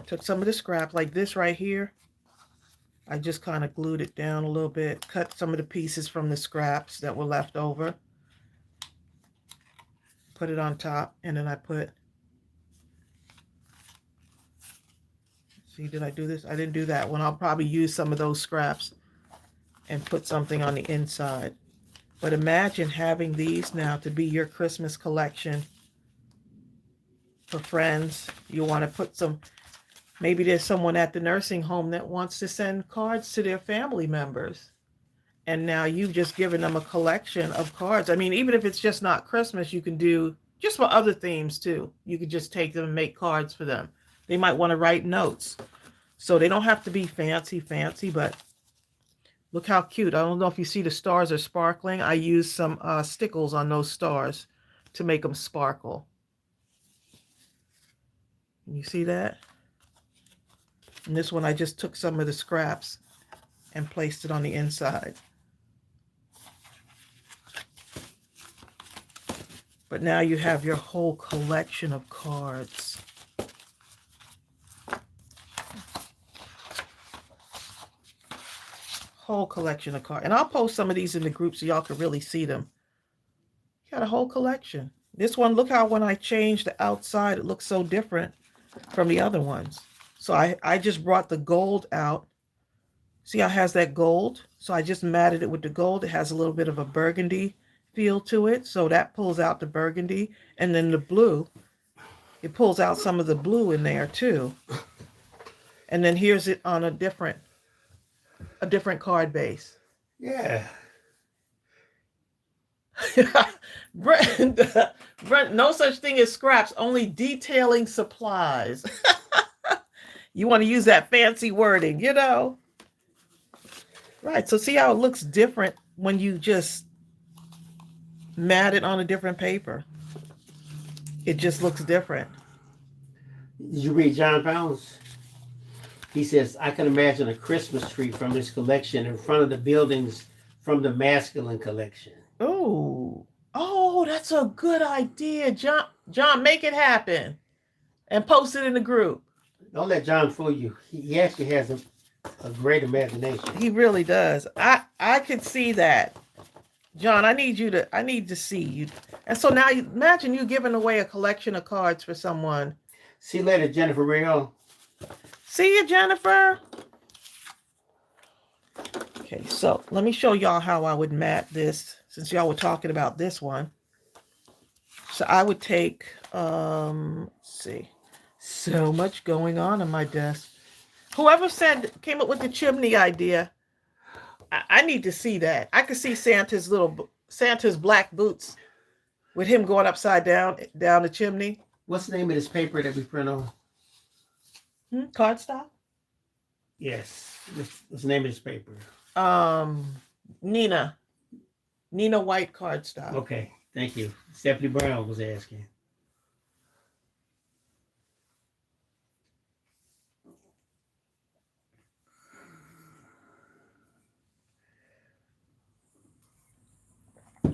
Took some of the scrap like this right here. I just kind of glued it down a little bit, cut some of the pieces from the scraps that were left over, put it on top, and then I put, see, did I do this? I didn't do that one. I'll probably use some of those scraps and put something on the inside. But imagine having these now to be your Christmas collection for friends. You want to put some, maybe there's someone at the nursing home that wants to send cards to their family members. And now you've just given them a collection of cards. I mean, even if it's just not Christmas, you can do just for other themes too. You could just take them and make cards for them. They might want to write notes. So they don't have to be fancy, but Look how cute. I don't know if you see the stars are sparkling. I used some stickles on those stars to make them sparkle. Can you see that? And this one, I just took some of the scraps and placed it on the inside. But now you have your whole collection of cards. Whole collection of cards. And I'll post some of these in the group so y'all can really see them. You got a whole collection. This one, look how when I changed the outside, it looks so different from the other ones. So I just brought the gold out. See how it has that gold? So I just matted it with the gold. It has a little bit of a burgundy feel to it. So that pulls out the burgundy. And then the blue, it pulls out some of the blue in there too. And then here's it on a different card base. Yeah. Brent, no such thing as scraps, only detailing supplies. You want to use that fancy wording, you know? Right, so see how it looks different when you just mat it on a different paper. It just looks different. Did you read John Pounds? He says, I can imagine a Christmas tree from this collection in front of the buildings from the masculine collection. Oh, that's a good idea. John, make it happen and post it in the group. Don't let John fool you. He actually has a great imagination. He really does. I could see that. John, I need to see you. And so now imagine you giving away a collection of cards for someone. See you later, Jennifer Rio. See you, Jennifer. Okay, so let me show y'all how I would mat this, since y'all were talking about this one. So I would take, let's see, so much going on my desk. Whoever came up with the chimney idea, I need to see that. I could see Santa's black boots with him going upside down the chimney. What's the name of this paper that we print on? Cardstock? Yes. What's the name of this paper? Nina White Cardstock. Okay, thank you. Stephanie Brown was asking.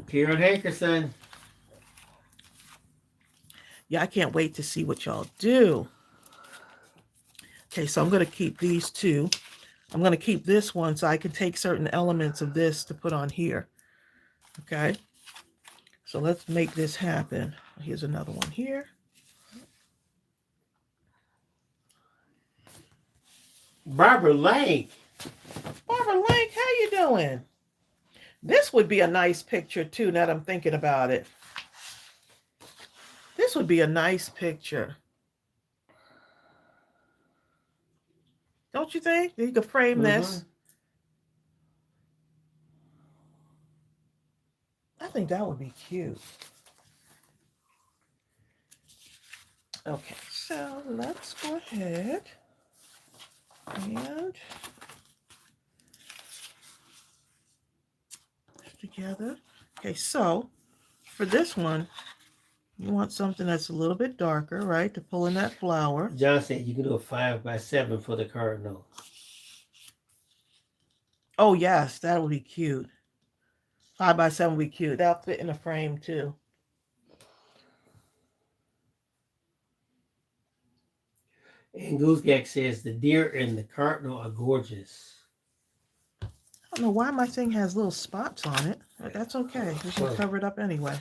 Karen Hankerson. Yeah, I can't wait to see what y'all do. Okay, so I'm going to keep these two. I'm going to keep this one so I can take certain elements of this to put on here. Okay, so let's make this happen. Here's another one here. Barbara Lake. Barbara Lake, how you doing? This would be a nice picture too, now that I'm thinking about it. This would be a nice picture. Don't you think? You could frame this. I think that would be cute. Okay, so let's go ahead and together. Okay, so for this one, you want something that's a little bit darker, right, to pull in that flower. John said you can do a 5x7 for the cardinal. Oh, yes, that would be cute. 5x7 would be cute. That'll fit in a frame, too. And Goosegag says the deer and the cardinal are gorgeous. I don't know why my thing has little spots on it, but that's okay. We can cover it up anyway.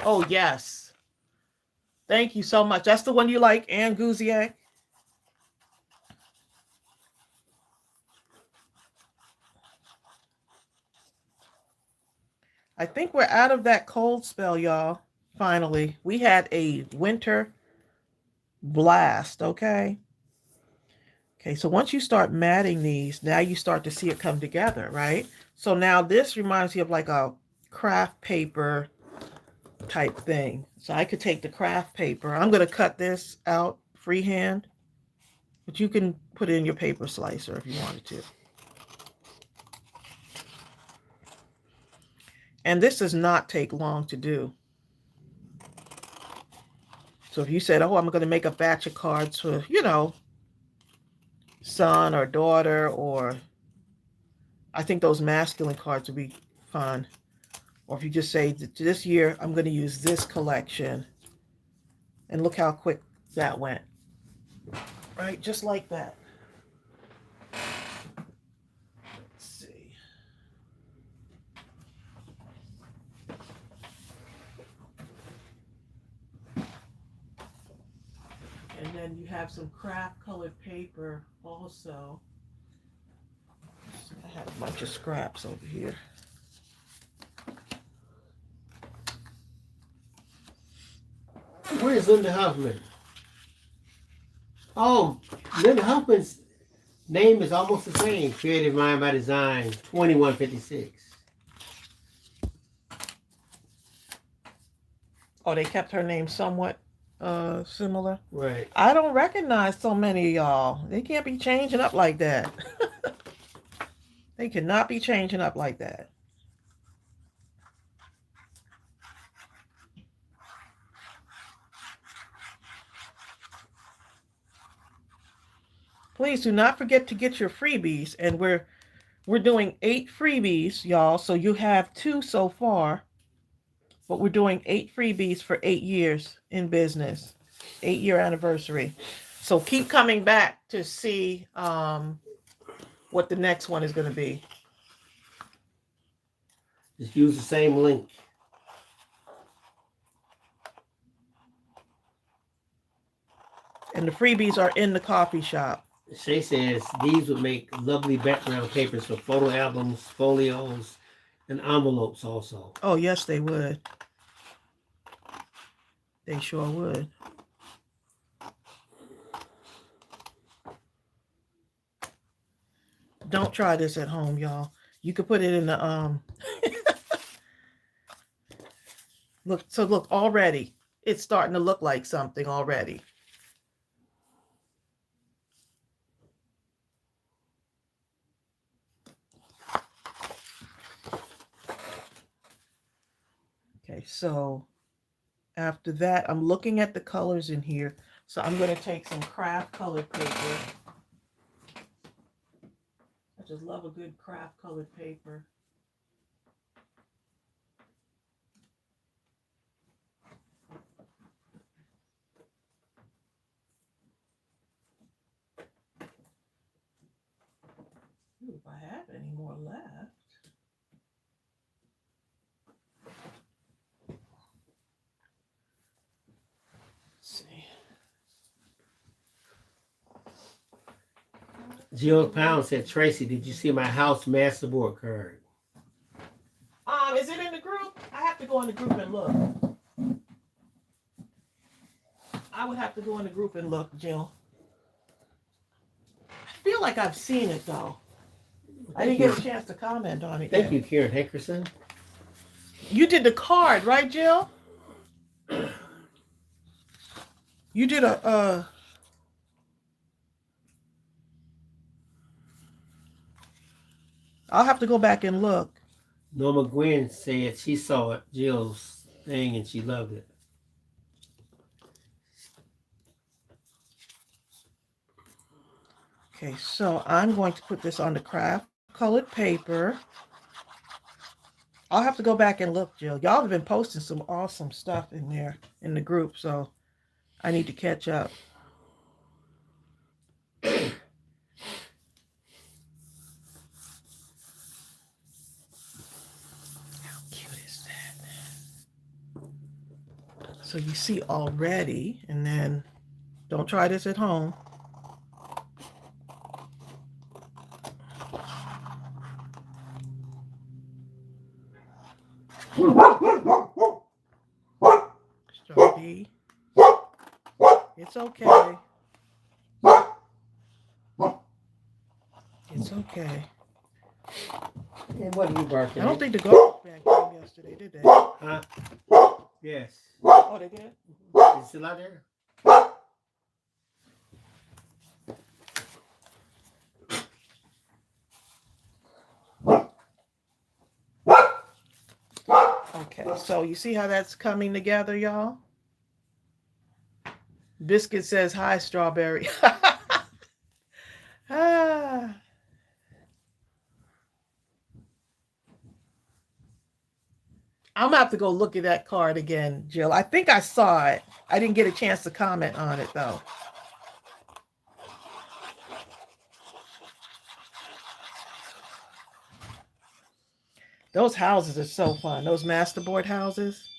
Oh, yes. Thank you so much. That's the one you like, Ann Gouzier? I think we're out of that cold spell, y'all. Finally. We had a winter blast, okay? Okay, so once you start matting these, now you start to see it come together, right? So now this reminds me of like a craft paper type thing. So I could take the craft paper. I'm going to cut this out freehand, but you can put it in your paper slicer if you wanted to. And this does not take long to do. So if you said, oh, I'm going to make a batch of cards for, son or daughter, or I think those masculine cards would be fun. Or if you just say, this year, I'm going to use this collection. And look how quick that went. Right? Just like that. Let's see. And then you have some craft colored paper also. I have a bunch of scraps over here. Where's Linda Huffman? Oh, Linda Huffman's name is almost the same. Creative Mind by Design, 2156. Oh, they kept her name somewhat similar. Right. I don't recognize so many of y'all. They can't be changing up like that. They cannot be changing up like that. Please do not forget to get your freebies. And we're doing 8 freebies, y'all. So you have 2 so far. But we're doing 8 freebies for 8 years in business. 8-year anniversary. So keep coming back to see what the next one is going to be. Just use the same link. And the freebies are in the coffee shop. Shay says these would make lovely background papers for photo albums, folios, and envelopes also. Oh, yes, they would. They sure would. Don't try this at home, y'all. You could put it in the look already. It's starting to look like something already. Okay, so after that, I'm looking at the colors in here. So I'm going to take some craft colored paper. I just love a good craft colored paper. Ooh, if I have any more left. Let's see. Jill Pound said, Tracy, did you see my house masterboard card? Is it in the group? I have to go in the group and look. I would have to go in the group and look, Jill. I feel like I've seen it though. I didn't get a chance to comment on it. Thank you, Karen Hankerson. You did the card, right, Jill? You did a I'll have to go back and look. Norma Gwen said she saw it, Jill's thing, and she loved it. Okay, so I'm going to put this on the craft colored paper. I'll have to go back and look, Jill. Y'all have been posting some awesome stuff in there in the group, so I need to catch up. How cute is that? So you see already, and then don't try this at home. Sharpie. It's okay. It's okay. And what are you barking I don't at? think the garbage bag came yesterday, did they? Huh? Yes. Oh, they did? Is it still out there? Okay, so you see how that's coming together, y'all? Biscuit says, hi, Strawberry. Ah. I'm gonna have to go look at that card again, Jill. I think I saw it. I didn't get a chance to comment on it though. Those houses are so fun. Those masterboard houses.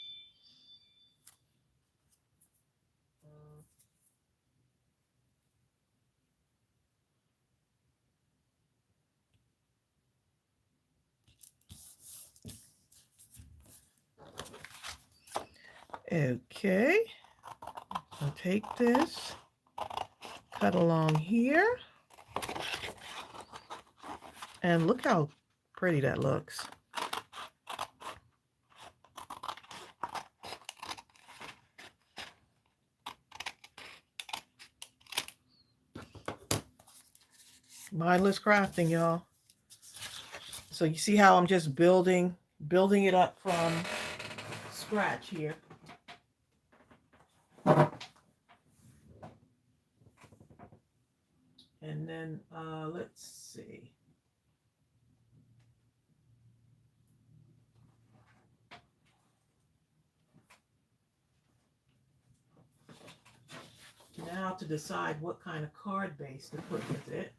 Okay. I'll take this, cut along here, and look how pretty that looks. Mindless crafting, y'all. So you see how I'm just building it up from scratch here. And then let's see. Now to decide what kind of card base to put with it.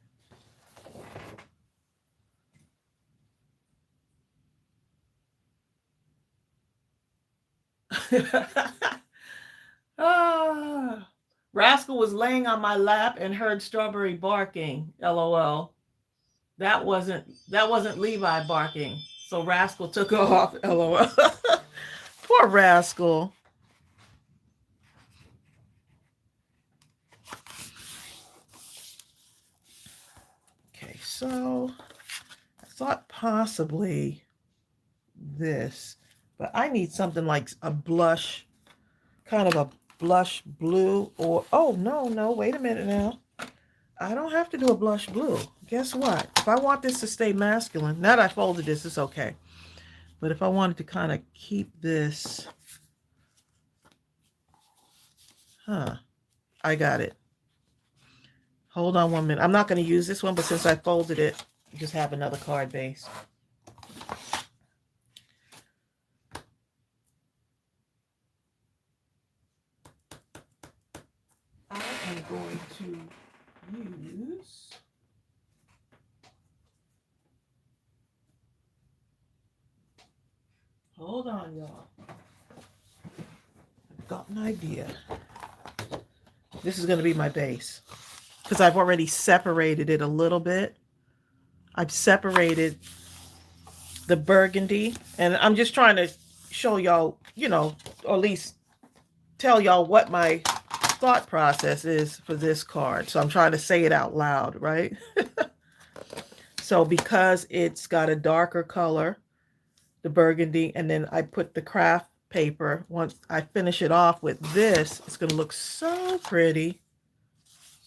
Ah, Rascal was laying on my lap and heard Strawberry barking. LOL. That wasn't Levi barking. So Rascal took off. LOL. Poor Rascal. Okay, so I thought possibly this, but I need something like a blush, kind of a blush blue, or oh no, wait a minute now. I don't have to do a blush blue. Guess what? If I want this to stay masculine, now that I folded this, it's okay. But if I wanted to kind of keep this, I got it. Hold on 1 minute. I'm not going to use this one, but since I folded it, just have another card base. I am going to use hold on, y'all. I've got an idea. This is going to be my base because I've already separated it a little bit. I've separated the burgundy, and I'm just trying to show y'all, or at least tell y'all what my thought process is for this card. So I'm trying to say it out loud, right? So because it's got a darker color, the burgundy, and then I put the craft paper. Once I finish it off with this, it's going to look so pretty.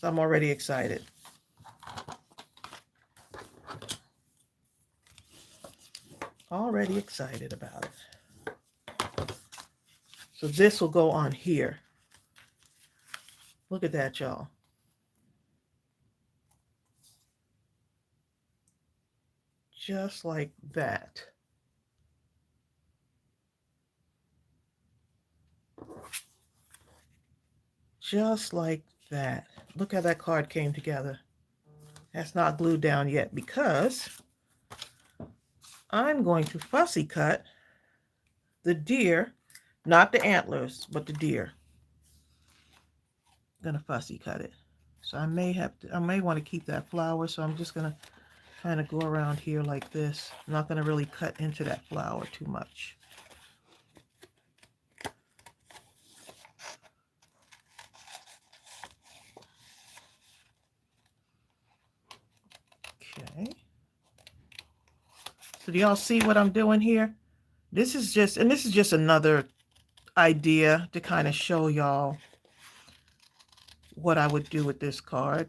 So I'm already excited. Already excited about it. So this will go on here. Look at that, y'all. Just like that. Just like that. Look how that card came together. That's not glued down yet because I'm going to fussy cut the deer, not the antlers, but the deer. I'm gonna fussy cut it. So I may want to keep that flower, so I'm just gonna kind of go around here like this. I'm not gonna really cut into that flower too much. Okay. So do y'all see what I'm doing here? This is just another idea to kind of show y'all what I would do with this card.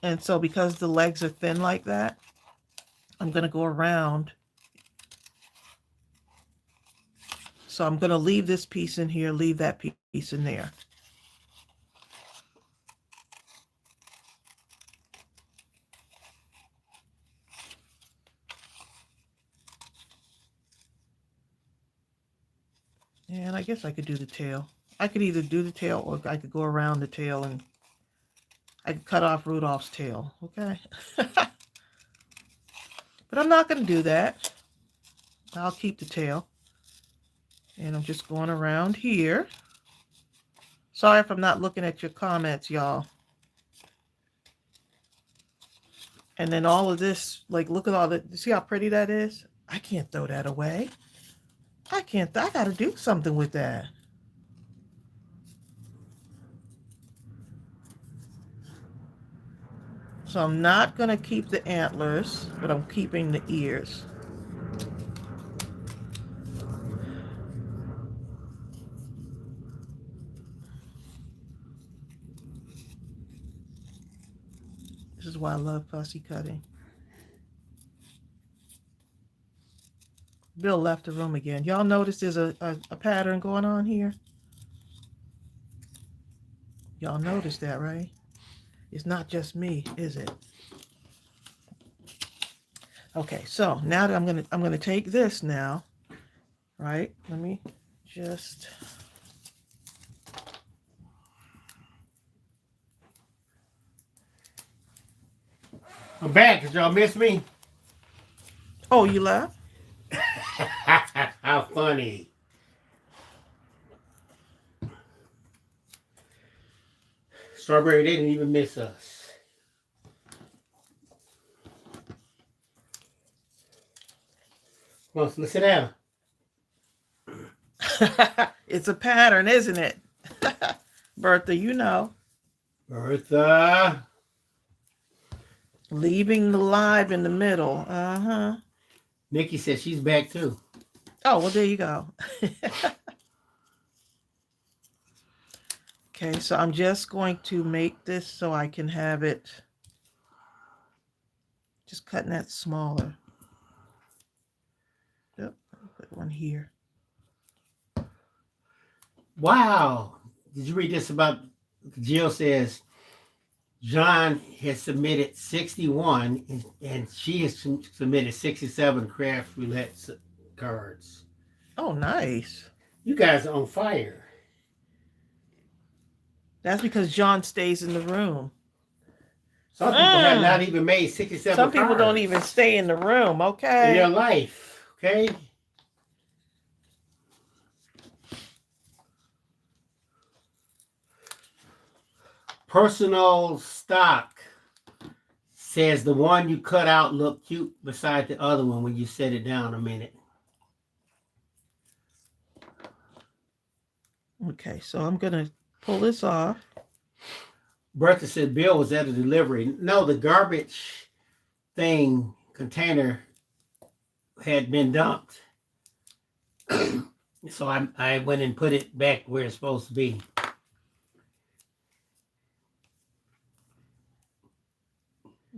And so because the legs are thin like that, I'm going to go around. So I'm going to leave this piece in here, leave that piece in there. And I guess I could do the tail. I could either do the tail or I could go around the tail and I could cut off Rudolph's tail. Okay. But I'm not going to do that. I'll keep the tail. And I'm just going around here. Sorry if I'm not looking at your comments, y'all. And then all of this, like, look at all that. See how pretty that is? I can't throw that away. I can't. I got to do something with that. So I'm not going to keep the antlers, but I'm keeping the ears. This is why I love fussy cutting. Bill left the room again. Y'all notice there's a pattern going on here? Y'all notice that, right? It's not just me, is it? Okay, so now that I'm gonna take this now, right? Let me just. I'm back. Did y'all miss me? Oh, you left? How funny. Strawberry, they didn't even miss us. Well, let's sit down. It's a pattern, isn't it? Bertha, you know. Bertha. Leaving the live in the middle. Uh-huh. Nikki said she's back too. Oh, well, there you go. Okay, so I'm just going to make this so I can have it, just cutting that smaller. Yep, put one here. Wow. Did you read this about, Jill says, John has submitted 61 and she has submitted 67 craft roulette cards. Oh, nice. You guys are on fire. That's because John stays in the room. Some people have not even made 67 Some people cards don't even stay in the room, okay? in their life, okay? Personal stock says the one you cut out looked cute beside the other one when you set it down a minute. Okay, so I'm going to pull this off. Bertha said Bill was at a delivery. No, the garbage thing container had been dumped. So I went and put it back where it's supposed to be.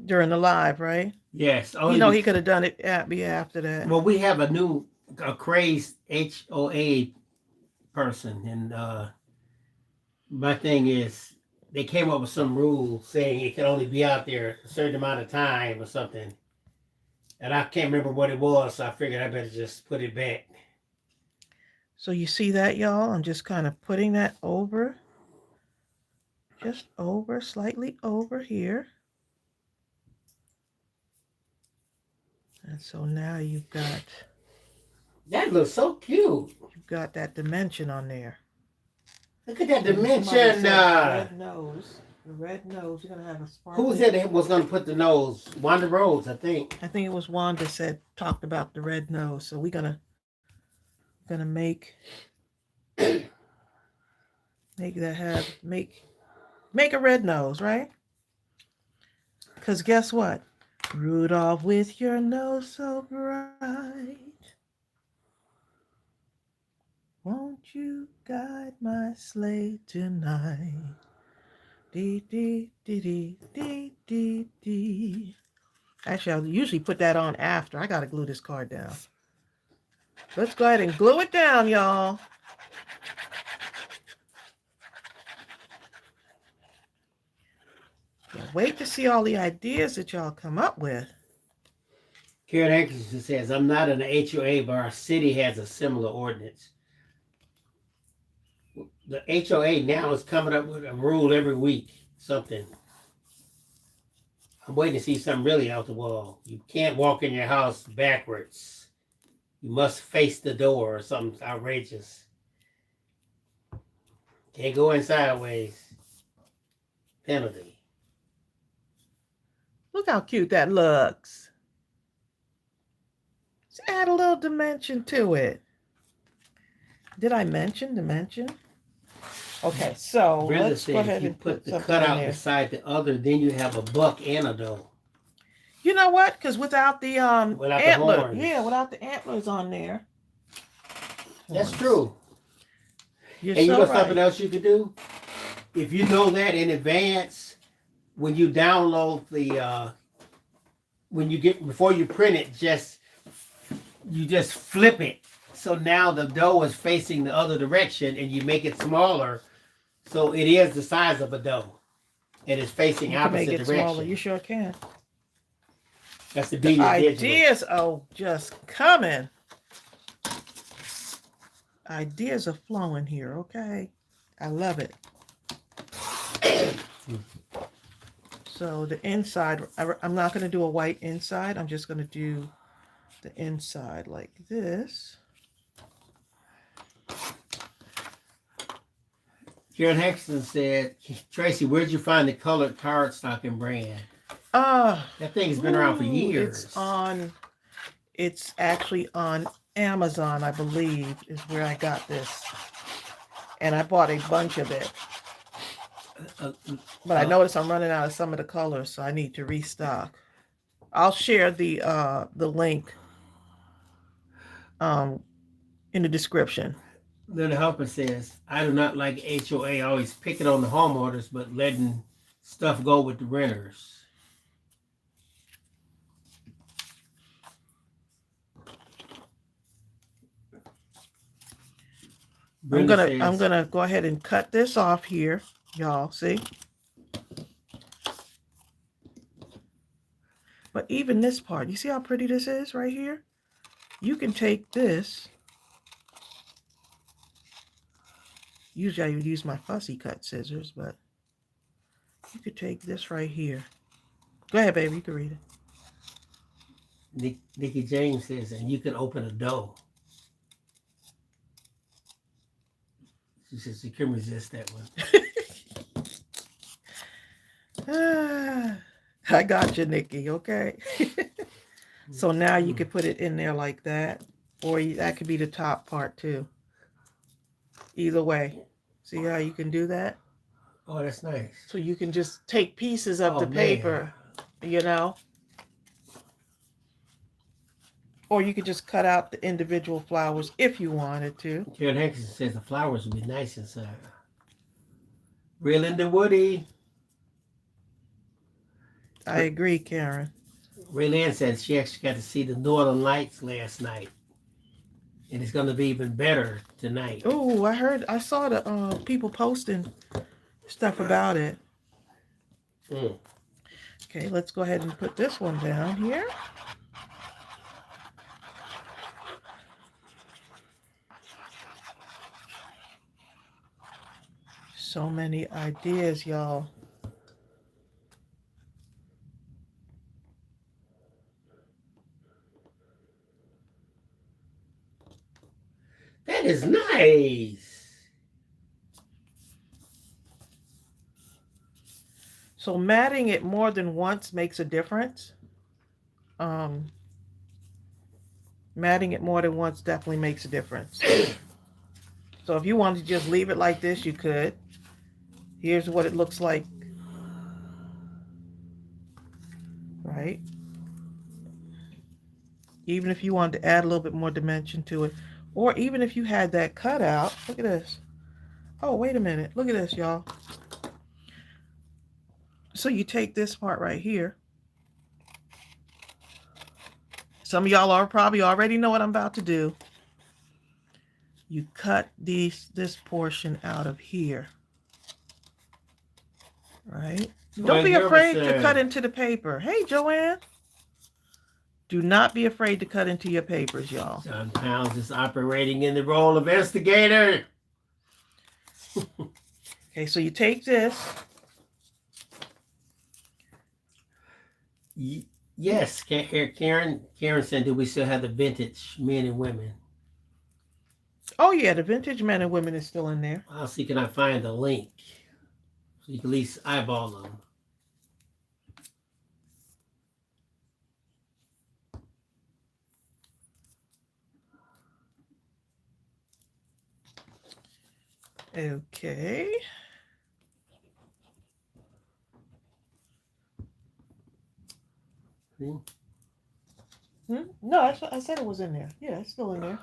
During the live, right? Yes. You know, he could have done it after that. Well, we have a crazed HOA person, and my thing is they came up with some rule saying it can only be out there a certain amount of time or something. And I can't remember what it was, so I figured I better just put it back. So you see that, y'all? I'm just kind of putting that over. Just over, slightly over here. And so now you've got... That looks so cute. You've got that dimension on there. Look at that dimension. Red nose. The red nose. You're going to have a sparkly... Who said that was going to put the nose? Wanda Rose, I think. I think it was Wanda talked about the red nose. So we're gonna make a red nose, right? Because guess what? Rudolph, with your nose so bright, won't you guide my sleigh tonight? Dee, dee, dee, dee, dee, dee, dee. Actually, I'll usually put that on after. I got to glue this card down. Let's go ahead and glue it down, y'all. Can't wait to see all the ideas that y'all come up with. Karen Hankerson says, I'm not an HOA, but our city has a similar ordinance. The HOA now is coming up with a rule every week, something. I'm waiting to see something really out the wall. You can't walk in your house backwards. You must face the door or something outrageous. Can't go in sideways. Penalty. Look how cute that looks. Let's add a little dimension to it. Did I mention dimension? Okay, so Brenda let's go said ahead if you and put the something in cutout there. beside the other, then you have a buck and a doe. You know what? Because without the Without the antler, horns. yeah, without the antlers on there. That's Horns. true. You're And you so know right. something else you could do? If you know that in advance, when you download the before you print it, you just flip it. So now the doe is facing the other direction and you make it smaller. So it is the size of a doe. And it's facing You can opposite make it direction. smaller. You sure can. That's the beauty of digital. Ideas are just coming. Ideas are flowing here, okay? I love it. So the inside, I'm not going to do a white inside. I'm just going to do the inside like this. Karen Hexton said, Tracy, where'd you find the colored cardstock and brand? That thing's been around for years. It's actually on Amazon, I believe, is where I got this. And I bought a bunch of it. But I noticed I'm running out of some of the colors, so I need to restock. I'll share the link in the description. Little Helper says, I do not like HOA always picking on the homeowners, but letting stuff go with the renters. I'm gonna go ahead and cut this off here, y'all. See? But even this part, you see how pretty this is right here? You can take this. Usually I would use my fussy cut scissors, but you could take this right here. Go ahead, baby. You can read it. Nikki James says, and you can open a dough. She says you can resist that one. I got you, Nikki. Okay. So now you could put it in there like that, or that could be the top part too. Either way. See how you can do that? Oh, that's nice. So you can just take pieces of the paper, you know? Or you could just cut out the individual flowers if you wanted to. Karen Hankerson says the flowers would be nice inside. Real and Woody. I agree, Karen. Raylene says she actually got to see the Northern Lights last night. And it's going to be even better tonight. Oh, I saw the people posting stuff about it. Okay, let's go ahead and put this one down here. So many ideas, y'all. That is nice. So matting it more than once makes a difference. Matting it more than once definitely makes a difference. So if you want to just leave it like this, you could. Here's what it looks like. Right? Even if you wanted to add a little bit more dimension to it. Or even if you had that cutout. Look at this. Oh, wait a minute. Look at this, y'all. So you take this part right here. Some of y'all are probably already know what I'm about to do. You cut this portion out of here, right? Don't be afraid to cut into the paper. Hey, Joanne. Do not be afraid to cut into your papers, y'all. John Pounds is operating in the role of instigator. Okay, so you take this. Yes, Karen said, do we still have the vintage men and women? Oh yeah, the vintage men and women is still in there. I'll see, can I find the link so you can at least eyeball them. Okay. No, I said it was in there. Yeah, it's still in there.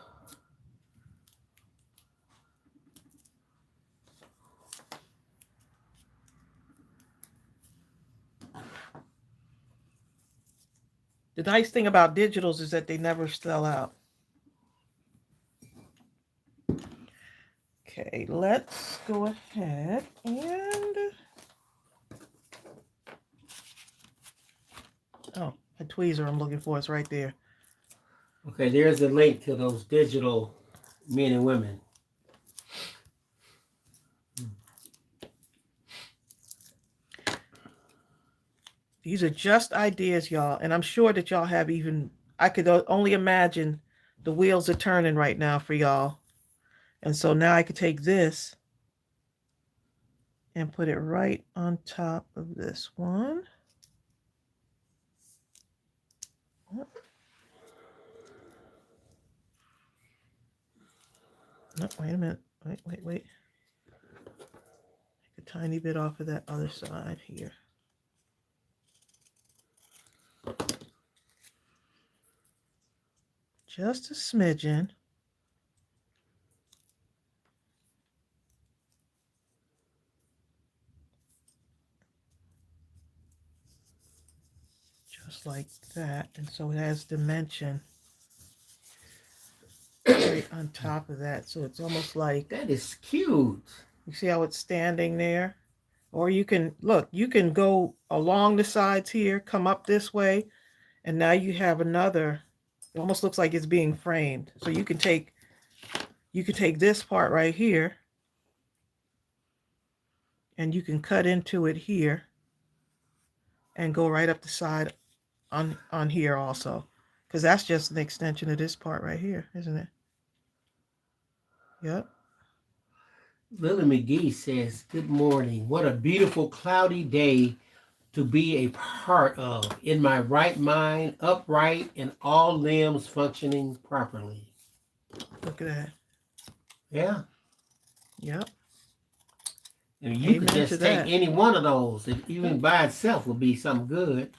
The nice thing about digitals is that they never sell out. Okay, let's go ahead and... Oh, a tweezer I'm looking for is right there. Okay, there's a link to those digital men and women. These are just ideas, y'all. And I'm sure that y'all have even... I could only imagine the wheels are turning right now for y'all. And so now I could take this and put it right on top of this one. No, wait a minute. Wait. Take a tiny bit off of that other side here. Just a smidgen. Just like that. And so it has dimension right on top of that. So it's almost like... That is cute. You see how it's standing there? Or you can, look, you can go along the sides here, come up this way, and now you have another... It almost looks like it's being framed. So you can take this part right here, and you can cut into it here and go right up the side on here also, because that's just an extension of this part right here, isn't it? Yep. Lily McGee says, good morning. What a beautiful cloudy day to be a part of. In my right mind, upright, and all limbs functioning properly. Look at that. Yeah. Yep. And you could just take any one of those. Even by itself would be something good.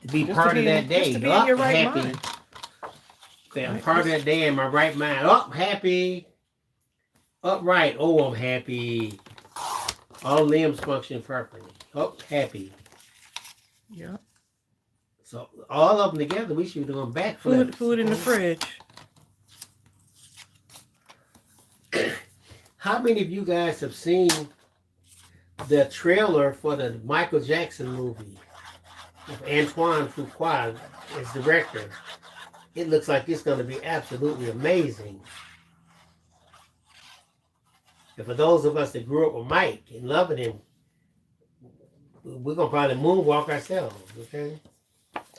To be just part of that day. Just to be in your right happy. Mind. Okay, I'm part of that day in my right mind. Up, happy. Upright. Oh, I'm happy. All limbs function properly. Up, happy. Yeah. So all of them together, we should be doing backflips. Food in the fridge. How many of you guys have seen the trailer for the Michael Jackson movie with Antoine Fuqua as director? It looks like it's going to be absolutely amazing. And for those of us that grew up with Mike and loving him, we're going to probably moonwalk ourselves, okay?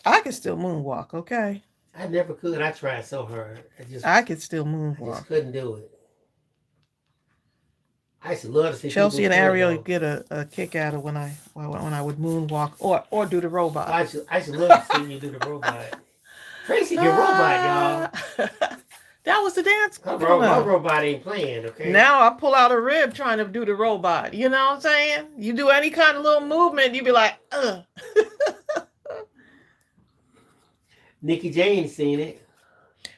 I can still moonwalk, okay? I never could. I tried so hard. I could still moonwalk. I just couldn't do it. I used to love to see Chelsea and Ariel get a kick out of when I would moonwalk or do the robot. I used to love to see you do the robot. Tracy can robot, y'all. That was the dance. My robot ain't playing, okay? Now I pull out a rib trying to do the robot. You know what I'm saying? You do any kind of little movement, you be like, ugh. Nikki Jane's seen it.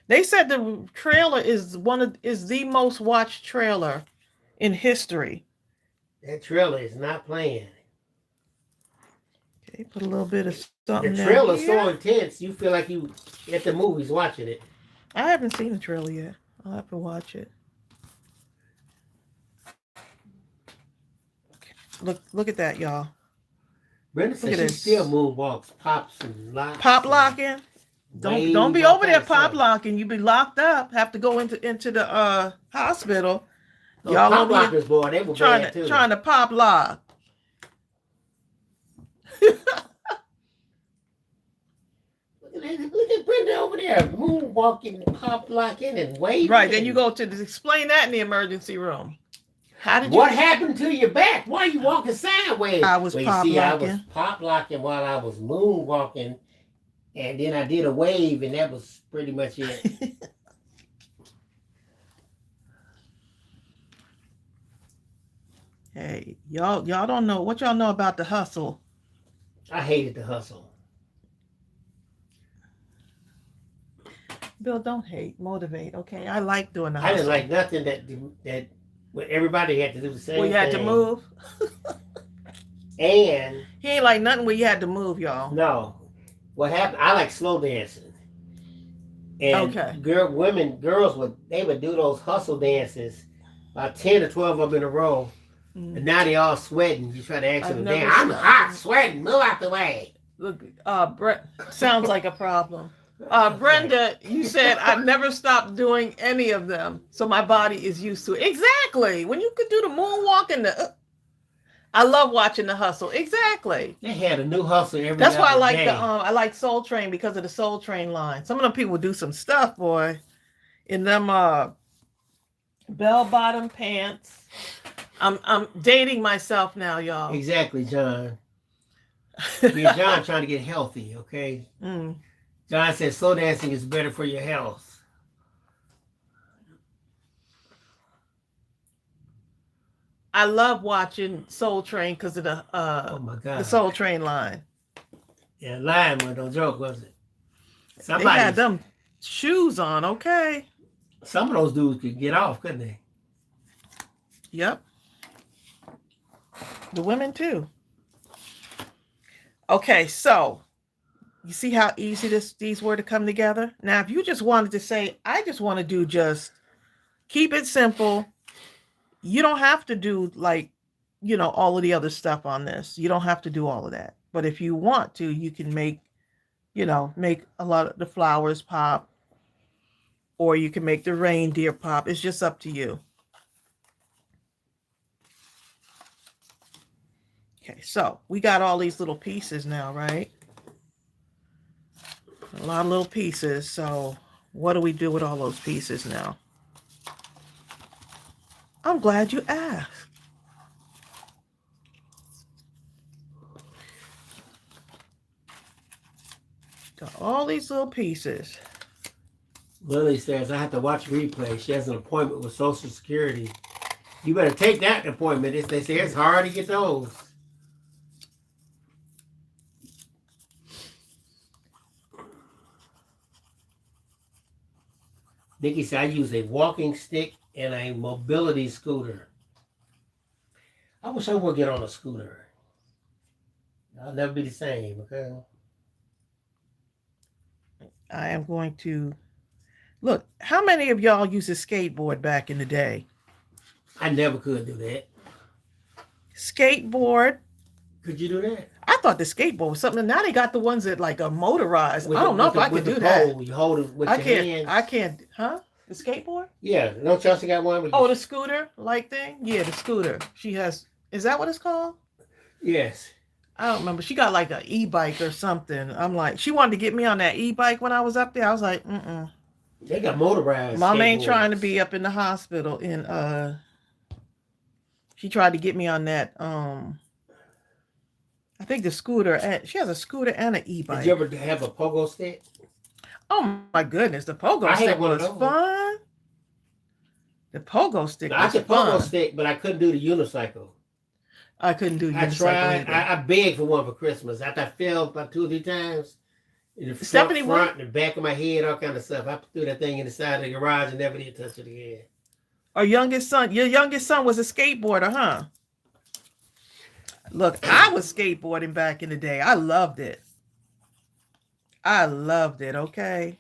They said the trailer is the most watched trailer in history. That trailer is not playing. Okay, put a little bit of The something down trailer's here. so intense, you feel like you at the movies watching it. I haven't seen the trailer yet. I'll have to watch it. Look at that, y'all. Brenda said she still moonwalks, pops and locks. Pop locking. Don't be over there pop locking. You be locked up. Have to go into the hospital. Those y'all pop lockers, boy, they were trying bad too. Trying to pop lock. Look at Brenda over there, moonwalking, pop locking, and waving. Right, then you go to explain that in the emergency room. What happened to your back? Why are you walking sideways? I was pop locking. I was pop locking while I was moonwalking, and then I did a wave, and that was pretty much it. Hey, y'all don't know what y'all know about the hustle. I hated the hustle. Bill, don't hate, motivate. Okay, I like doing the hustle. I didn't like nothing that everybody had to do the same thing. Well, you had to move. And he ain't like nothing where you had to move, y'all. No, what happened? I like slow dancing. And girls would do those hustle dances, about 10 or 12 of them in a row. Mm. And now they all sweating. You try to ask them to dance. I'm hot, sweating. Move out the way. Look, Brett sounds like a problem. Brenda, you said I've never stopped doing any of them, so my body is used to it. Exactly. When you could do the moonwalk and the, I love watching the hustle. Exactly. They had a new hustle every. That's why I like I like Soul Train because of the Soul Train line. Some of them people do some stuff, boy, in them bell-bottom pants. I'm dating myself now, y'all. Exactly, John. Me and John trying to get healthy, okay? Mm. John said slow dancing is better for your health. I love watching Soul Train because of the Soul Train line. Yeah, line was no joke, was it? They had them shoes on, okay? Some of those dudes could get off, couldn't they? Yep. The women too. Okay, so you see how easy these were to come together? Now, if you just wanted to say, I just want to do just keep it simple. You don't have to do all of the other stuff on this. You don't have to do all of that. But if you want to, you can make a lot of the flowers pop, or you can make the reindeer pop. It's just up to you. Okay, so we got all these little pieces now, right? A lot of little pieces. So what do we do with all those pieces now? I'm glad you asked. Got all these little pieces. Lily says, I have to watch replay. She has an appointment with Social Security. You better take that appointment. They say it's hard to get those. Nikki said, I use a walking stick and a mobility scooter. I wish I would get on a scooter. I'll never be the same, okay? I am going to... Look, how many of y'all used a skateboard back in the day? I never could do that. Skateboard. Could you do that? I thought the skateboard was something. Now they got the ones that are motorized. I don't know if I could do that. You hold it with your hands. I can't. Huh? The skateboard? Yeah. No, Chelsea got one. The scooter like thing? Yeah, the scooter. She has. Is that what it's called? Yes. I don't remember. She got like an e-bike or something. I'm like, she wanted to get me on that e-bike when I was up there. I was like, They got motorized. Mom ain't trying to be up in the hospital. And she tried to get me on that. I think the scooter. She has a scooter and an e-bike. Did you ever have a pogo stick? Oh my goodness, the pogo stick was fun. The pogo stick was fun. I could pogo stick, but I couldn't do the unicycle. I couldn't do unicycle. I tried. I begged for one for Christmas. After I fell about 2 or 3 times. In the front and the back of my head, all kind of stuff. I threw that thing in the side of the garage and never did touch it again. Your youngest son was a skateboarder, huh? Look, I was skateboarding back in the day. I loved it. I loved it, okay?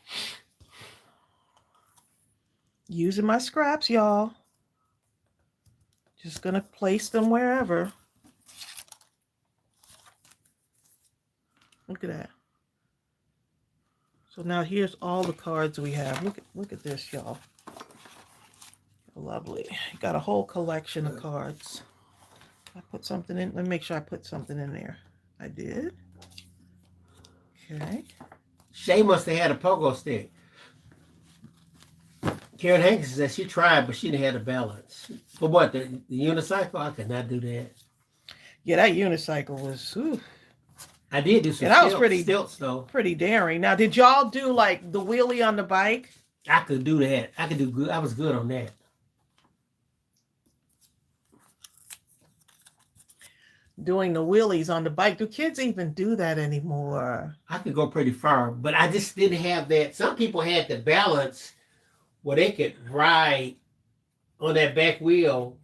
Using my scraps, y'all. Just gonna place them wherever. Look at that. So now here's all the cards we have. Look at this, y'all. Lovely. Got a whole collection of cards. I put something in. Let me make sure I put something in there. I did. Okay. Shay must have had a pogo stick. Karen Hankins said she tried, but she didn't have the balance. For what? The unicycle? I could not do that. Yeah, that unicycle was. Ooh. I did do some stilts though. Pretty daring. Now, did y'all do like the wheelie on the bike? I could do that. I could do good. I was good on that. Doing the wheelies on the bike. Do kids even do that anymore? I could go pretty far, but I just didn't have that. Some people had the balance where they could ride on that back wheel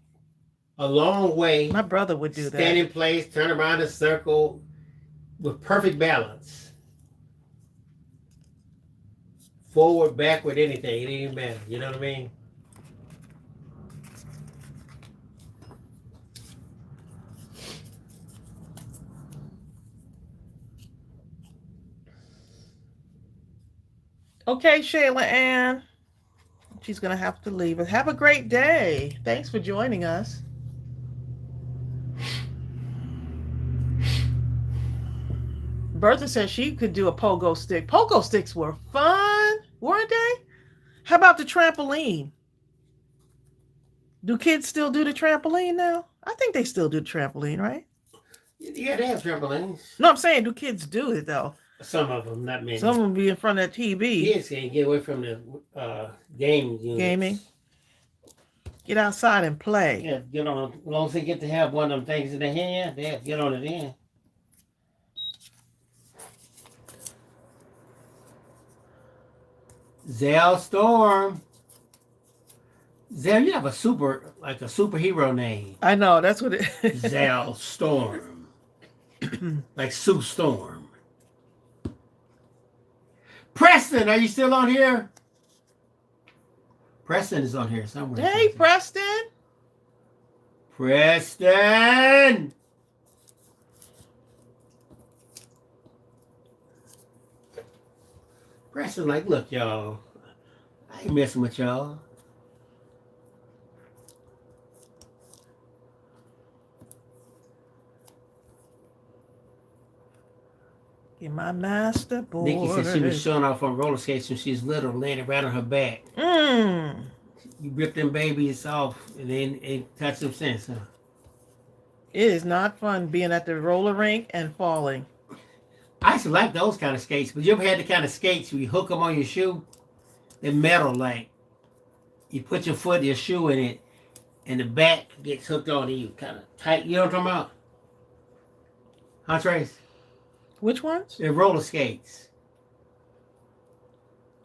a long way. My brother would do that. Stand in place, turn around in a circle with perfect balance. Forward, backward, anything. It didn't even matter. You know what I mean? Okay, Shayla Ann. She's going to have to leave. Have a great day. Thanks for joining us. Bertha said she could do a pogo stick. Pogo sticks were fun, weren't they? How about the trampoline? Do kids still do the trampoline now? I think they still do the trampoline, right? Yeah, they have trampolines. No, I'm saying, do kids do it, though? Some of them, not many. Some of them be in front of that TV. Kids can't get away from the gaming. Get outside and play. Yeah, get on. As long as they get to have one of them things in their hand, they have to get on it in. Zell Storm. Zell, you have a superhero name. I know, that's what it is. Zell Storm. Like Sue Storm. Preston, are you still on here? Preston is on here somewhere. Hey, Preston. Preston. Preston, like, look, y'all. I ain't messing with y'all. Get my master board. Nikki said she was showing off on roller skates when she was little, laying around on her back. You rip them babies off and then ain't touch them since, huh? It is not fun being at the roller rink and falling. I used to like those kind of skates, but you ever had the kind of skates where you hook them on your shoe? They're metal, like you put your foot, your shoe in it, and the back gets hooked on you, kind of tight. You know what I'm talking about? Huh, Trace? Which ones? They're roller skates.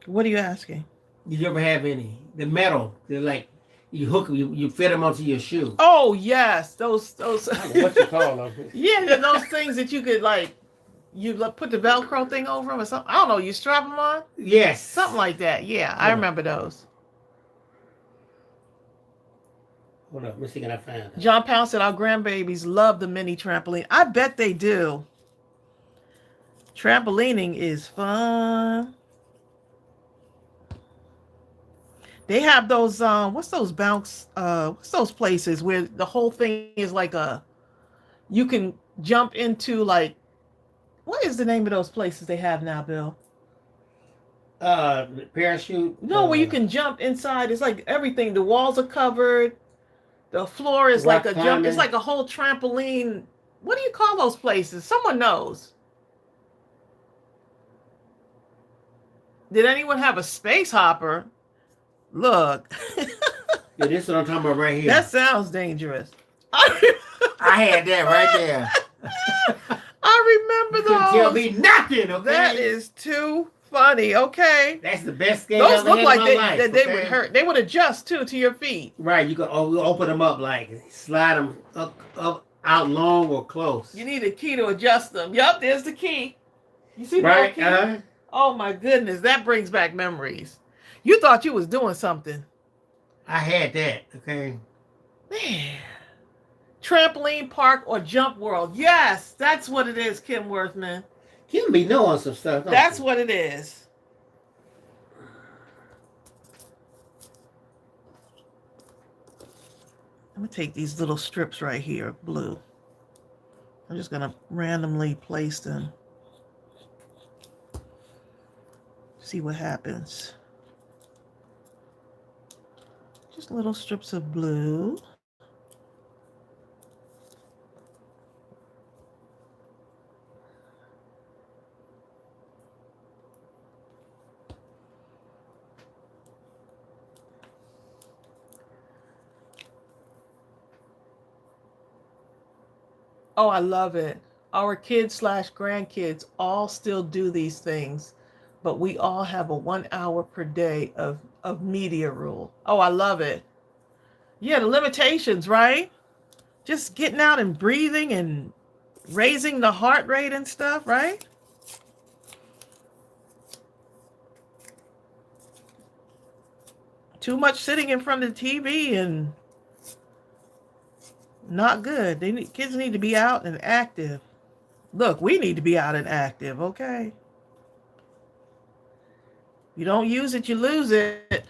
What are you asking? Did you ever have any? They're metal. They're like you hook them, you fit them onto your shoe. Oh yes, those. I don't know what you call them? Yeah, those things that you could put the Velcro thing over them or something. I don't know. You strap them on. Yes, Something like that. Yeah, I remember those. Hold up, let me see, can I find it? John Pound said our grandbabies love the mini trampoline. I bet they do. Trampolining is fun. They have those what's those places where the whole thing is like you can jump into, like, what is the name of those places they have now, Bill? Parachute. No, where you can jump inside. It's like everything. The walls are covered. The floor is like a jump. It's like a whole trampoline. What do you call those places? Someone knows. Did anyone have a space hopper? Look. Yeah, this is what I'm talking about right here. That sounds dangerous. I had that right there. I remember those. You couldn't tell me nothing, okay? That is too funny, okay? That's the best game Those I've look had like in my life, they would hurt. They would adjust, too, to your feet. Right, you can open them up, like, slide them up out long or close. You need a key to adjust them. Yup, there's the key. You see the Right? key? Oh my goodness, that brings back memories. You thought you was doing something. I had that, okay? Man. Trampoline park or jump world. Yes, that's what it is, Kim Worthman. Kim be knowing some stuff. That's what it is. I'm going to take these little strips right here, blue. I'm just going to randomly place them. See what happens. Just little strips of blue. Oh, I love it. Our kids/grandkids all still do these things, but we all have a 1 hour per day of media rule. Oh, I love it. Yeah, the limitations, right? Just getting out and breathing and raising the heart rate and stuff, right? Too much sitting in front of the TV and not good. Kids need to be out and active. Look, we need to be out and active, okay? You don't use it, you lose it.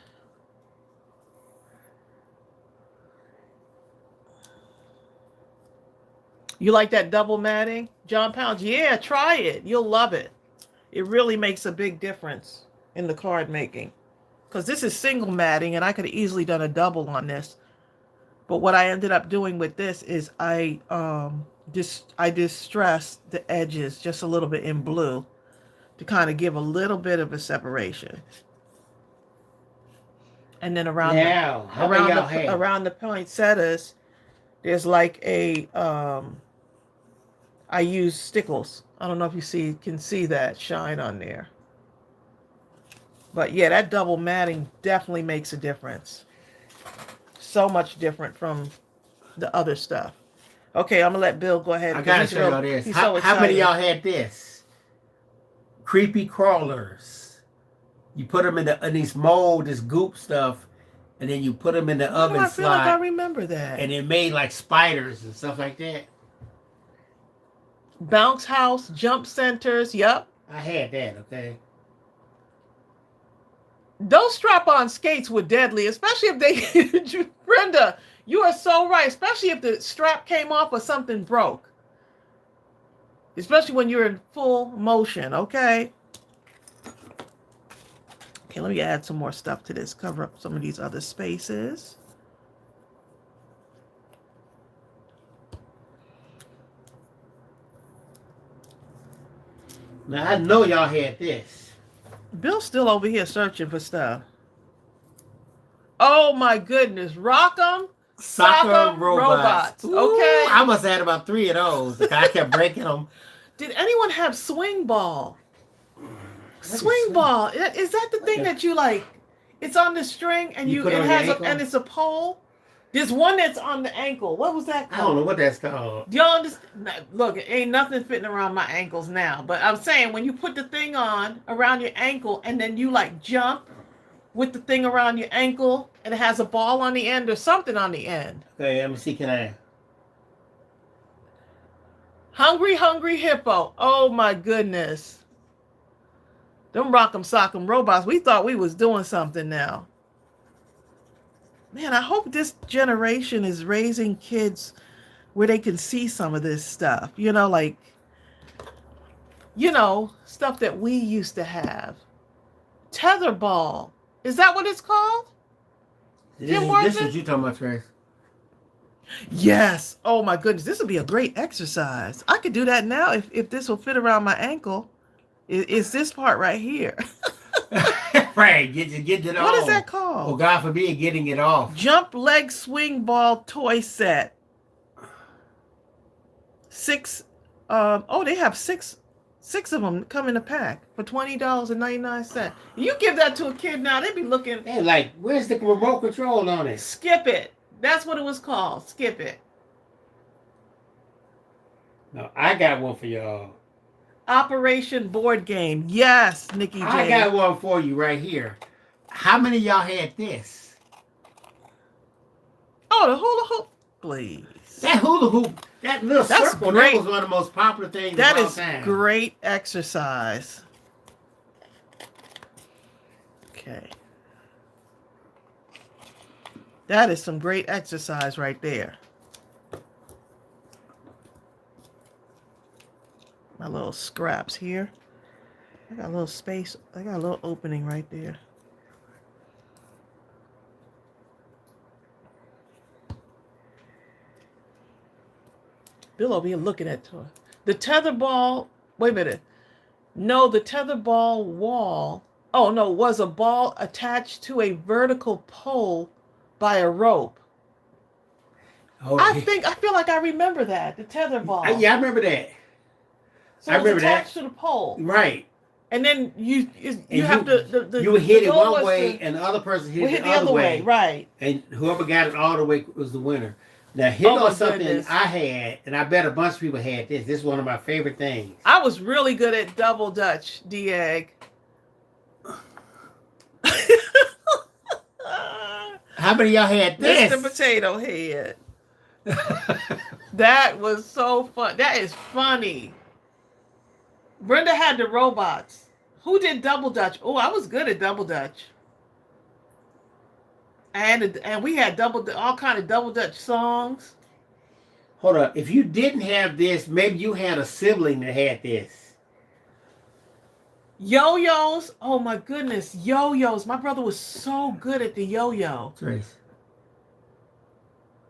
You like that double matting? John Pounds, yeah, try it. You'll love it. It really makes a big difference in the card making. Because this is single matting, and I could have easily done a double on this. But what I ended up doing with this is I distressed the edges just a little bit in blue to kind of give a little bit of a separation. And then around the poinsettias, there's like a I use stickles. I don't know if you can see that shine on there. But yeah, that double matting definitely makes a difference. So much different from the other stuff. Okay, I'm gonna let Bill go ahead. I gotta show y'all this. How many of y'all had this? Creepy crawlers. You put them in this mold, this goop stuff, and then you put them in the oven slot. I feel like I remember that. And it made like spiders and stuff like that. Bounce house, jump centers. Yep. I had that. Okay. Those strap-on skates were deadly, especially if they, Brenda, you are so right, especially if the strap came off or something broke. Especially when you're in full motion, okay? Okay, let me add some more stuff to this, cover up some of these other spaces. Now, I know y'all had this. Bill's still over here searching for stuff. Oh my goodness. Rock'em Sock'em Robots. Ooh, okay. I must have had about 3 of those. I kept breaking them. Did anyone have swing ball? Swing ball. Is that the thing that you like? It's on the string and and it's a pole. There's one that's on the ankle. What was that called? I don't know what that's called. Do y'all understand? Look, it ain't nothing fitting around my ankles now. But I'm saying when you put the thing on around your ankle and then you like jump with the thing around your ankle and it has a ball on the end or something on the end. Okay, let me see. Can I? Hungry Hippo. Oh my goodness. Them Rock'em Sock'em Robots. We thought we was doing something now. Man, I hope this generation is raising kids where they can see some of this stuff. You know, like, stuff that we used to have. Tetherball. Is that what it's called? This is what you talking about, Trace. Yes. Oh my goodness. This would be a great exercise. I could do that now if this will fit around my ankle. It's this part right here. Right, get it off. What is that called? Oh, God forbid getting it off. Jump leg swing ball toy set. 6. They have six of them come in a pack for $20.99. You give that to a kid now, they'd be looking. Hey, like, where's the remote control on it? Skip It. That's what it was called. Skip It. No, I got one for y'all. Operation Board Game. Yes, Nikki J. I got one for you right here. How many of y'all had this? Oh, the hula hoop. Please. That hula hoop, that little That's circle, great. that was one of the most popular things That of all is time. great exercise. Okay. That is some great exercise right there. My little scraps here. I got a little space. I got a little opening right there. Bill over here looking at toy. The tetherball. Wait a minute. No, the tetherball wall. Oh no, was a ball attached to a vertical pole by a rope. Oh, I feel like I remember that, the tetherball. Yeah, I remember that. So I it was remember attached that. to the pole. Right. And then you And have to you would hit the it goal one was way, to- and the other person we hit it the other way. right. And whoever got it all the way was the winner. Now, here Oh, my goes something goodness. I had, and I bet a bunch of people had this. This is one of my favorite things. I was really good at double dutch, D-Egg. How many of y'all had this? Mr. Potato Head. That was so fun. That is funny. Brenda had the robots. Who did double dutch? Oh, I was good at double dutch. And we had all kind of double dutch songs. Hold up. If you didn't have this, maybe you had a sibling that had this. Yo-yos. Oh my goodness, yo-yos. My brother was so good at the yo-yo. Trace.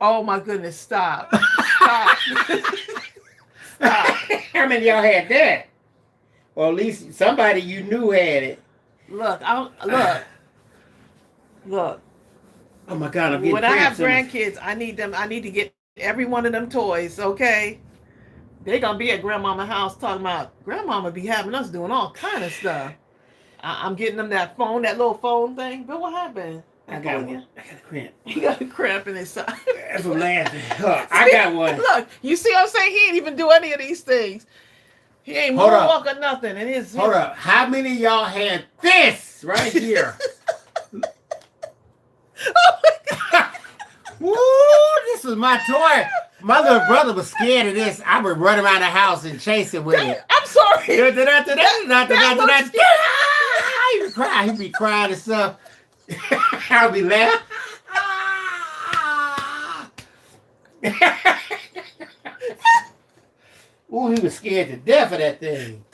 Oh my goodness, stop. Stop. Stop. How many of y'all had that? Or at least somebody you knew had it. Look. Oh my God, I'm getting When I have cramps in grandkids, I need to get every one of them toys, okay? They're gonna be at grandmama's house talking about grandmama be having us doing all kind of stuff. I'm getting them that little phone thing. But what happened? I got one. I got a cramp. He got a cramp in his side. That's from laughing. I got one. Look, you see what I'm saying? He ain't even do any of these things. He ain't Hold up. moonwalk or nothing. And Hold up. How many of y'all had this right here? Oh my God. Woo, this was my toy. My little brother was scared of this. I would run around the house and chase it with it. I'm sorry. He'd be crying. He'd be crying and stuff. I'll be laughing. Ooh, he was scared to death of that thing.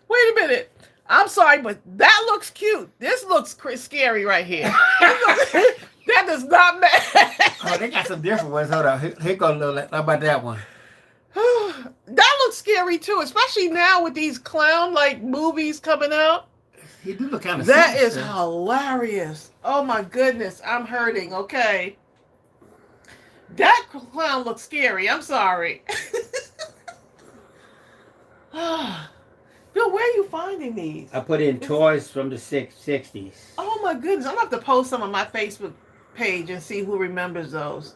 Wait a minute. I'm sorry, but that looks cute. This looks scary right here. That does not match. Oh, they got some different ones. Hold on. Here goes a little. How about that one? That looks scary too, especially now with these clown-like movies coming out. He do look kind of That is sinister. hilarious. Oh my goodness, I'm hurting. Okay. That clown looks scary. I'm sorry. Bill, where are you finding these? I put in toys from the 60s. Oh my goodness. I'm going to have to post some on my Facebook page and see who remembers those.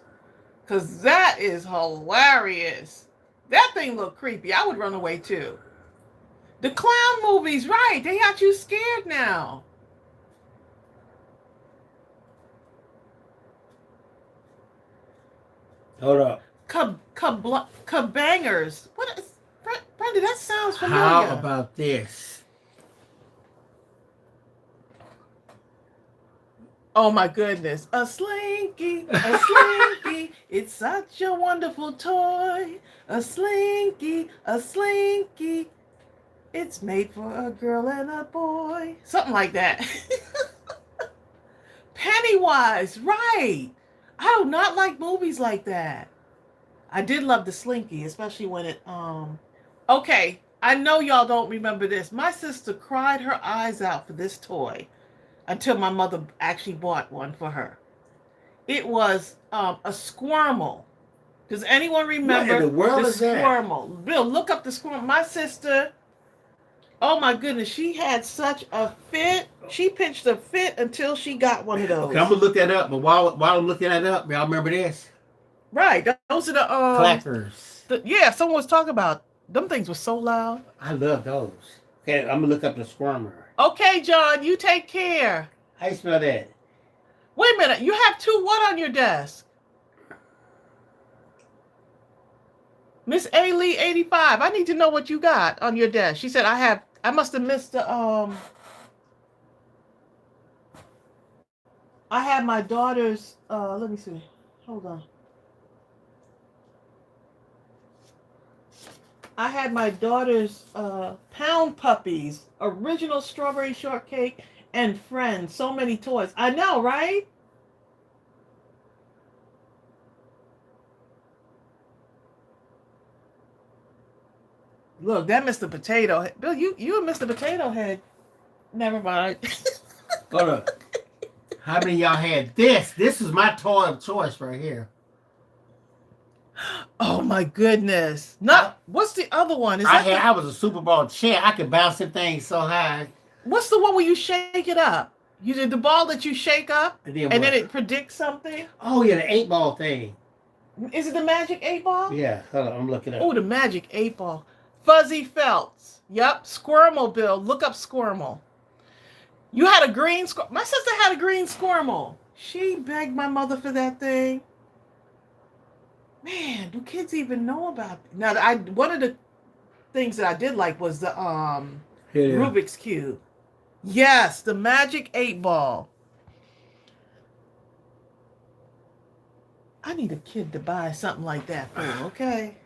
Because that is hilarious. That thing looked creepy. I would run away too. The clown movies, right. They got you scared now. Hold up. Kabangers. What is... Brenda, that sounds familiar. How about this? Oh my goodness. A slinky, a slinky. It's such a wonderful toy. A slinky, a slinky. It's made for a girl and a boy. Something like that. Pennywise, right. I do not like movies like that. I did love the Slinky, especially when it, okay, I know y'all don't remember this. My sister cried her eyes out for this toy until my mother actually bought one for her. It was a Squirmel. Does anyone remember What in the world is that? Squirmel? Bill, look up the Squirmel. My sister, oh my goodness, she had such a fit. She pitched a fit until she got one of those. Okay, I'm gonna look that up. But while I'm looking that up, y'all remember this? Right, those are the Clackers. Yeah, someone was talking about them things were so loud. I love those. Okay, I'm gonna look up the squirmer. Okay, John, you take care. How you spell that? Wait a minute, you have 2 what on your desk? Miss A. Lee 85. I need to know what you got on your desk. She said I must have missed the I had my daughter's let me see. Hold on. I had my daughter's Pound Puppies, original strawberry shortcake, and friends. So many toys. I know, right? Look, that Mr. Potato Head. Bill, you and Mr. Potato Head. Never mind. Hold up. How many of y'all had this? This is my toy of choice right here. Oh my goodness! Not what's the other one? I was a Super Bowl champ. I could bounce them things so high. What's the one where you shake it up? You did the ball that you shake up, and then it predicts something. Oh yeah, the 8-ball thing. Is it the Magic 8-Ball? Yeah, hold on, I'm looking up. Oh, the Magic 8-Ball. Fuzzy Felts. Yep, Squirmel. Bill, look up Squirmel. You had a green squirmel. My sister had a green squirmel. She begged my mother for that thing. Man, do kids even know about it? Now, one of the things that I did like was the Rubik's Cube. Yes, the Magic 8-Ball. I need a kid to buy something like that for, okay?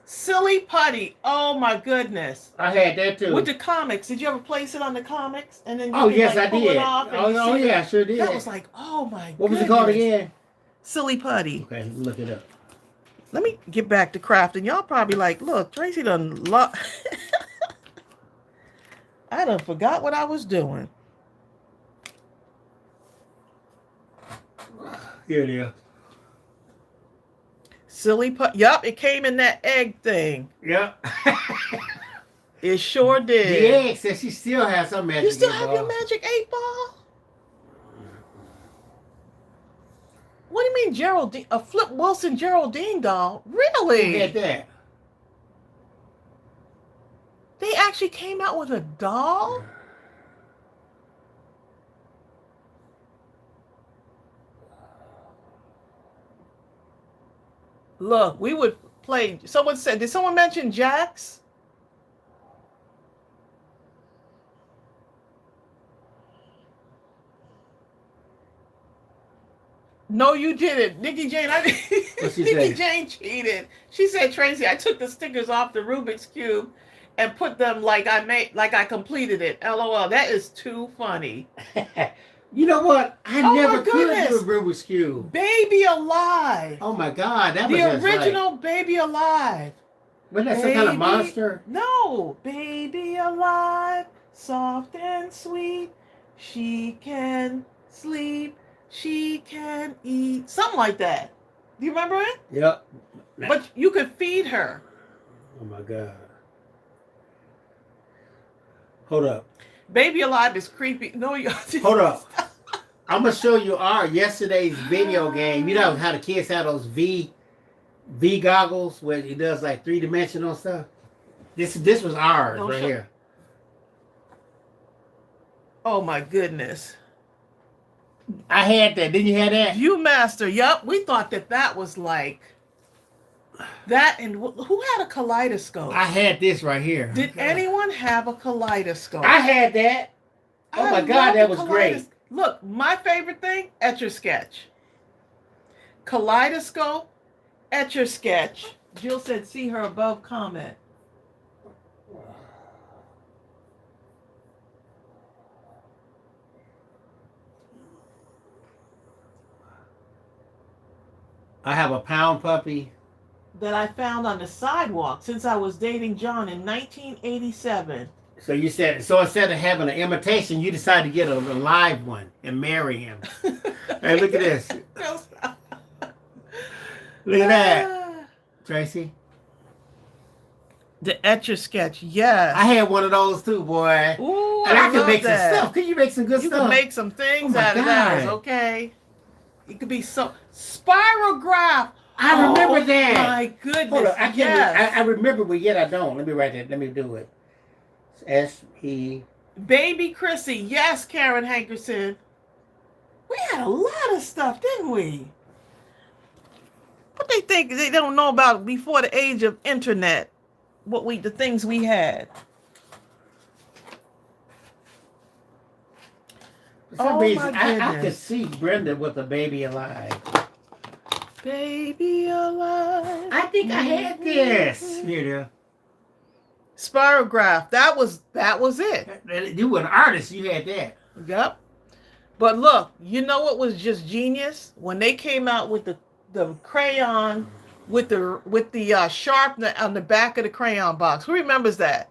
Silly Putty. Oh my goodness. I had that too. With the comics. Did you ever place it on the comics? And then yes, I did. Oh yeah, I sure did. That was like, oh my What was it called again? Silly Putty. Okay, look it up. Let me get back to crafting. Y'all probably like, look, Tracy done I done forgot what I was doing. Here it is. Silly Putty. Yup, it came in that egg thing. Yep. It sure did. The egg says she still has some magic 8-Ball. You still have your Magic 8-Ball? What do you mean, Geraldine? A Flip Wilson Geraldine doll? Really? Who had that? They actually came out with a doll? Look, we would play. Someone said, did someone mention Jax? No, you didn't. Nikki Jane, Nikki Jane cheated. She said, Tracy, I took the stickers off the Rubik's Cube and put them like I completed it. LOL. That is too funny. You know what? I never could do a Rubik's Cube. Baby Alive. Oh my God, that was the original Baby Alive. Wasn't that some kind of monster? No, Baby Alive, soft and sweet. She can sleep. She can eat. Something like that. Do you remember it? Yep. But you could feed her. Oh my God. Hold up. Baby Alive is creepy. No, you hold up. I'm gonna show you our yesterday's video game. You know how the kids have those V goggles where it does like 3-dimensional stuff. This was ours right here. Oh my goodness. I had that. Didn't you have that? Viewmaster. Yup. We thought that was like that. And who had a kaleidoscope? I had this right here. Did anyone have a kaleidoscope? I had that. Oh my God, that was great. Look, my favorite thing, Etch-a-Sketch. Kaleidoscope, Etch-a-Sketch. Jill said, see her above comment. I have a Pound Puppy that I found on the sidewalk since I was dating John in 1987. So you said, so instead of having an imitation, you decided to get a live one and marry him. Hey, look at this. Look at that, Tracy. The Etch-a-Sketch, yes. I had one of those too, boy. Ooh, and I can make some stuff. Can you make some good stuff? You can make some things out of that, okay? It could be so spirograph. I remember that. My goodness. Hold on, I can't. Yes. I remember, but yet I don't. Let me write that. Let me do it. S-E. Baby Chrissy. Yes, Karen Hankerson. We had a lot of stuff, didn't we? What they think they don't know about before the age of internet? The things we had. For some reason, I could see Brenda with a baby alive. Baby alive. I think I had this. Here, Spirograph. That was it. you were an artist. You had that. Yep. But look, you know what was just genius? When they came out with the crayon with the sharpener on the back of the crayon box. Who remembers that?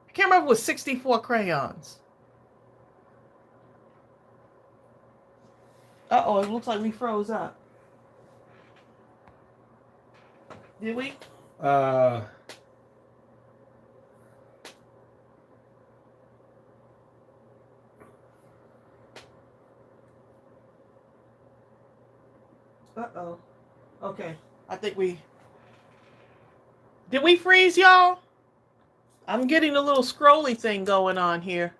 I can't remember. It was 64 crayons. Uh-oh, it looks like we froze up. Did we? Uh-oh. Okay. I think Did we freeze, y'all? I'm getting a little scrolly thing going on here.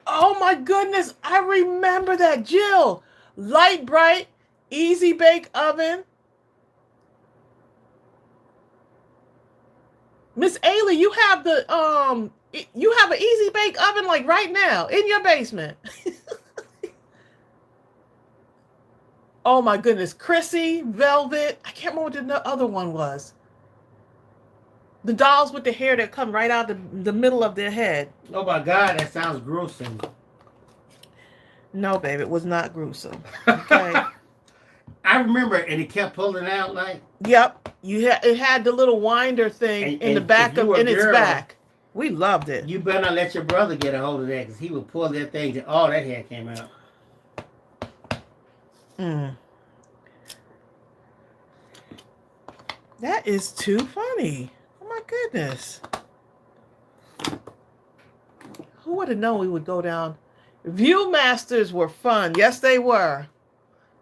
Oh my goodness, I remember that, Jill. Light Bright, Easy Bake Oven. Miss Ayla, you have an Easy Bake Oven like right now in your basement. Oh my goodness, Chrissy, Velvet. I can't remember what the other one was. The dolls with the hair that come right out the middle of their head. Oh my God, that sounds gruesome. No, babe, it was not gruesome. Okay. I remember, and it kept pulling out like. Yep, it had the little winder thing in the back in its back. We loved it. You better not let your brother get a hold of that, because he would pull that thing. All that hair came out. That is too funny. Oh my goodness. Who would have known we would go down? Viewmasters were fun. Yes, they were.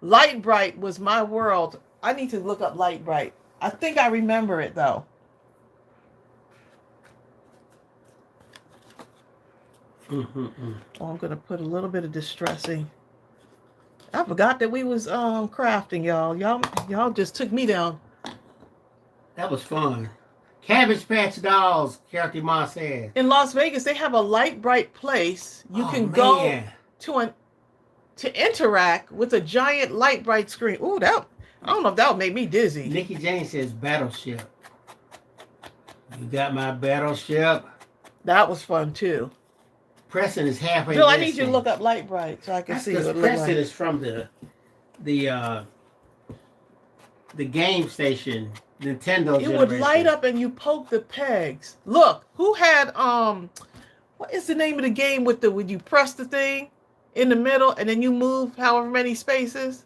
Light Bright was my world. I need to look up Light Bright. I think I remember it though. Oh, I'm gonna put a little bit of distressing. I forgot that we was crafting, y'all. Y'all just took me down. That was fun. Cabbage Patch Dolls, Charity Ma said. In Las Vegas, they have a Light Bright place. You can go to interact with a giant Light Bright screen. Ooh, I don't know if that would make me dizzy. Nikki Jane says Battleship. You got my Battleship. That was fun too. Preston is halfway. Bill, I need you to look up Light Bright so I can see what it looks like. Preston is from the game station, Nintendo. It would light up and you poke the pegs. Look, who had what is the name of the game when you press the thing in the middle and then you move however many spaces?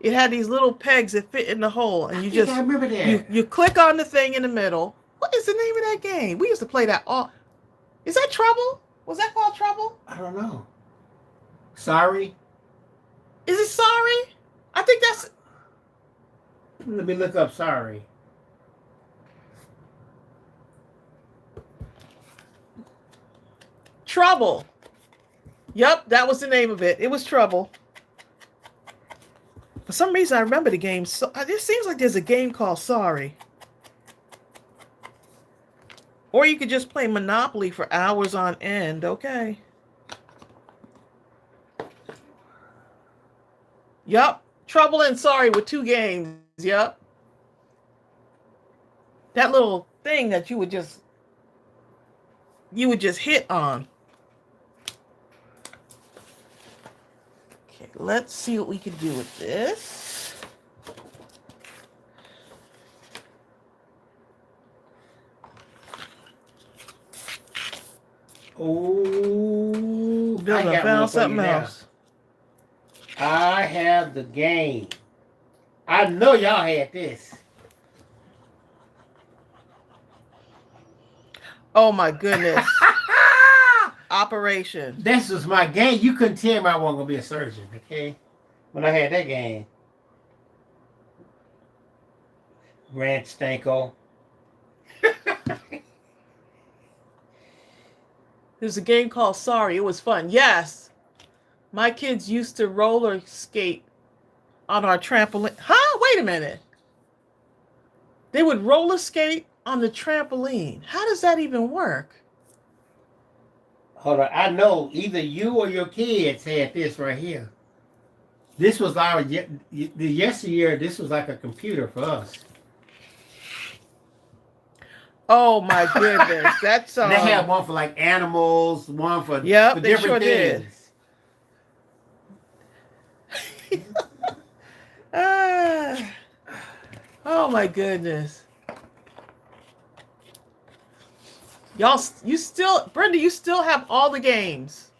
It had these little pegs that fit in the hole, and I remember that. You click on the thing in the middle. What is the name of that game? We used to play that all. Is that Trouble? Was that called Trouble? I don't know. Sorry? Is it Sorry? I think that's... Let me look up Sorry. Trouble. Yep, that was the name of it. It was Trouble. For some reason, I remember the game. So it seems like there's a game called Sorry. Or you could just play Monopoly for hours on end. Okay. Yup. Trouble and Sorry with 2 games. Yup. That little thing that you would just hit on. Okay, let's see what we can do with this. Oh, I found something else. I have the game. I know y'all had this. Oh my goodness. operation. This was my game. You couldn't tell me I wasn't gonna be a surgeon, okay? When I had that game. Ranch Stanko. There's a game called Sorry. It was fun. Yes. My kids used to roller skate on our trampoline. Huh? Wait a minute. They would roller skate on the trampoline. How does that even work? Hold on. I know either you or your kids had this right here. This was our the yesteryear. This was like a computer for us. Oh my goodness, that's They had one for like animals, one for, yep, for they different sure things. Did. Ah. Oh my goodness. Y'all, you still, Brenda, you still have all the games.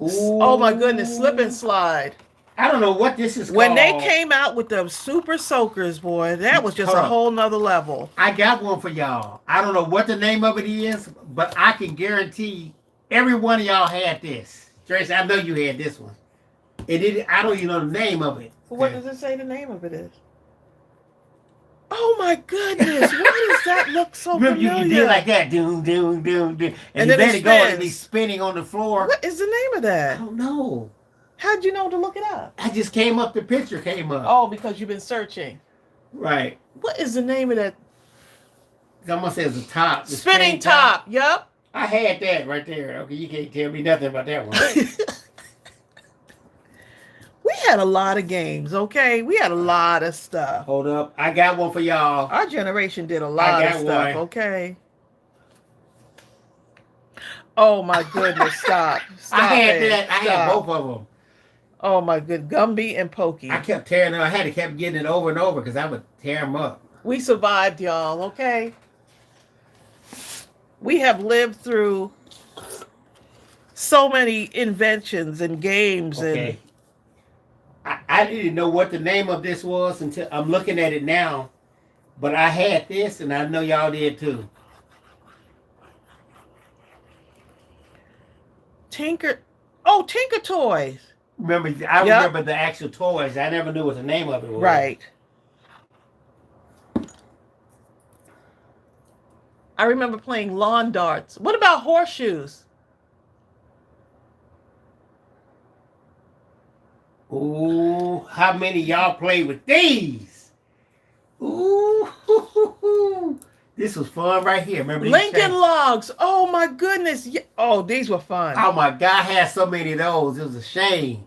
Ooh. Oh my goodness, slip and slide. I don't know what this is when called. they came out with the super soakers, boy, that was just a whole nother level. I got one for y'all. I don't know what the name of it is, but I can guarantee every one of y'all had this. Tracy, I know you had this one. I don't even know the name of it. Well, what does it say the name of it is? Oh my goodness, why does that look so familiar? You did like that, doom, doom, doom, doom. And then let it it go and spins. be spinning on the floor. What is the name of I that? don't know. How'd you know to look it up? I just came up, the picture came up. Oh, because you've been searching. Right. What is the name of that? I'm going to say it's the top. The Spinning top. Yep. I had that right there. Okay, you can't tell me nothing about that one. We had a lot of games, okay? We had a lot of stuff. Hold up. I got one for y'all. Our generation did a lot of stuff, one. Okay? Oh my goodness, stop. Stop I had it. that. I had both of them. Oh my good, Gumby and Pokey. I kept tearing them. I had to keep getting it over and over because I would tear them up. We survived, y'all, okay? We have lived through so many inventions and games. Okay. I didn't know what the name of this was until I'm looking at it now. But I had this, and I know y'all did too. Tinker Toys. Remember the actual toys. I never knew what the name of it was. Right. I remember playing lawn darts. What about horseshoes? Ooh, how many y'all played with these? Ooh, this was fun right here. Remember these? Lincoln Logs. Oh my goodness. Oh, these were fun. Oh my God, I had so many of those. It was a shame.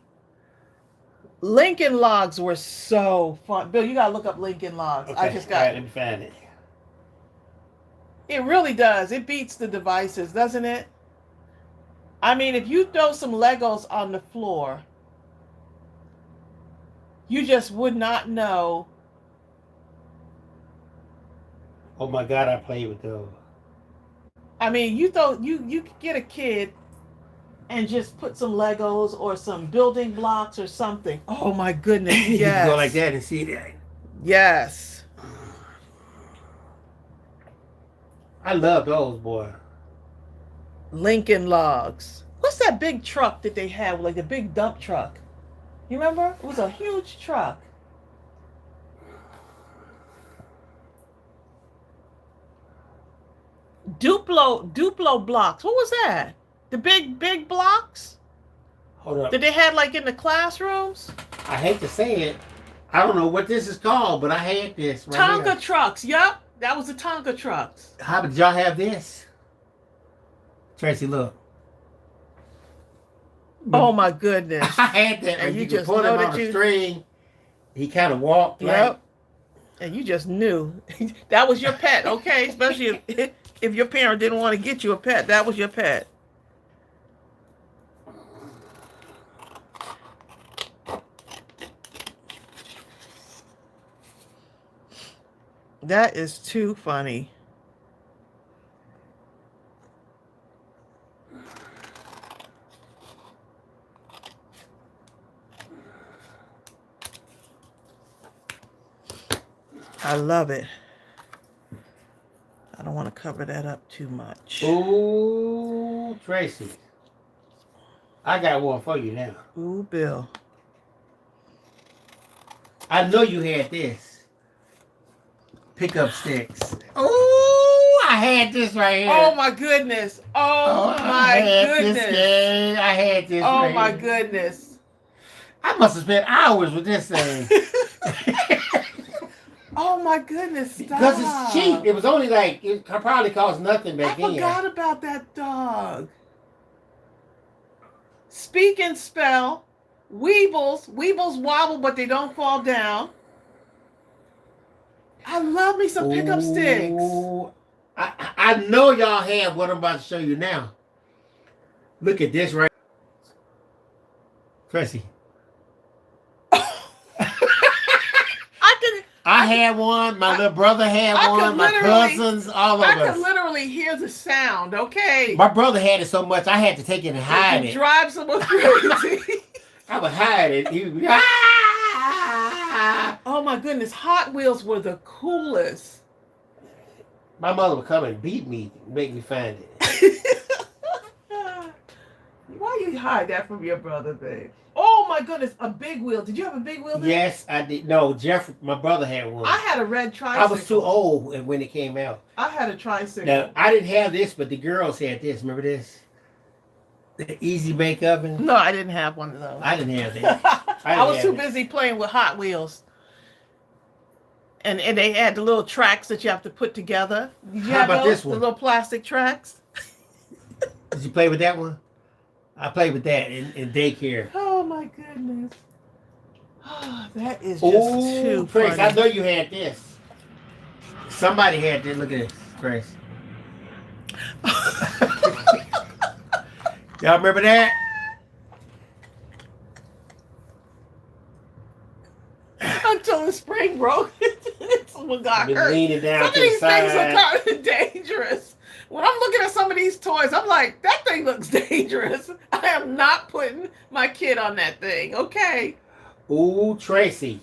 Lincoln Logs were so fun. Bill, you gotta look up Lincoln Logs. Okay. I just got. All right, let me find it. It really does. It beats the devices, doesn't it? I mean, if you throw some Legos on the floor, you just would not know. Oh my God, I played with those. I mean, you could get a kid and just put some Legos or some building blocks or something. Oh my goodness, yes. You can go like that and see that. Yes. I love those, boy. Lincoln Logs. What's that big truck that they had, like the big dump truck? You remember? It was a huge truck. Duplo blocks. What was that? The big blocks? Hold up. That they had like in the classrooms? I hate to say it. I don't know what this is called, but I had this right Tonka here. trucks. Yep. That was the Tonka trucks. How did y'all have this? Tracy, look. Oh my goodness. I had that. And And you you could just pull him know on that a you- string. He kind of walked. Yep. Like, And you just knew. That was your pet, okay? Especially if your parent didn't want to get you a pet. That was your pet. That is too funny. I love it. I don't want to cover that up too much. ooh, Tracy. I got one for you now. Ooh, Bill. I know you had this. Pickup sticks. Oh, I had this right here. Oh my goodness. Oh my goodness. I had this. Oh right my here. goodness. I must have spent hours with this thing. Oh my goodness. Because it's cheap. It was only like, it probably cost nothing back then. I forgot about that dog. Speak and spell. Weebles. Weebles wobble, but they don't fall down. I love me some pickup sticks. Ooh, I know y'all have what I'm about to show you now. Look at this right. Tracy. I had one. My little brother had one. My cousins, all of us. I could literally hear the sound. Okay. My brother had it so much, I had to take it and hide it. Drive someone crazy. I would hide it. He would, oh my goodness, Hot Wheels were the coolest. My mother would come and beat me, make me find it. Why you hide that from your brother, babe? Oh my goodness, a big wheel. Did you have a big wheel then? Yes, I did. No, Jeff, my brother had one. I had a red tricycle. I was too old when it came out. I had a tricycle. Now, I didn't have this, but the girls had this. Remember this? The Easy Bake Oven? No, I didn't have one of those. I didn't have that. I was too busy playing with Hot Wheels. And they had the little tracks that you have to put together. How about this one? The little plastic tracks. Did you play with that one? I played with that in daycare. Oh my goodness. Oh, that is just too Chris, funny. I know you had this. Somebody had this. Look at this, Chris. Y'all remember that? Until the spring broke. Someone got hurt. Leaning down some of to these the things side. are kind of dangerous. When I'm looking at some of these toys, I'm like, that thing looks dangerous. I am not putting my kid on that thing, okay? Ooh, Tracy.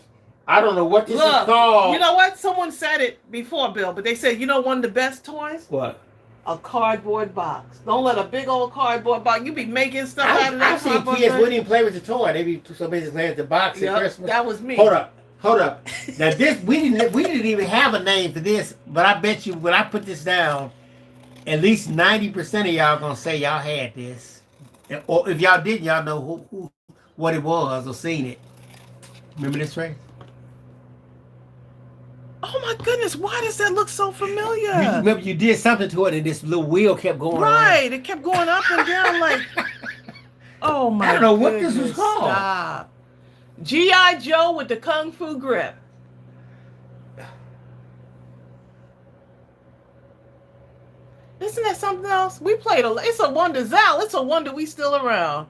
I don't know what this is called. You know what? Someone said it before, Bill, but they said, you know one of the best toys? What? A cardboard box. Don't let a big old cardboard box. You be making stuff out of that I've seen cardboard kids box. wouldn't even play with the toy. They be so busy playing with the box at Christmas. That was me. Hold up. Now this we didn't even have a name for this, but I bet you when I put this down, at least 90% of y'all gonna say y'all had this. Or if y'all didn't, y'all know what it was or seen it. Remember this, Ray? Oh my goodness, why does that look so familiar? You remember you did something to it and this little wheel kept going right, on. It kept going up and down like, oh my I don't know what goodness, this was called. Stop. G.I. Joe with the Kung Fu grip. Isn't that something else? We played it's a wonder, Zal. It's a wonder we still around.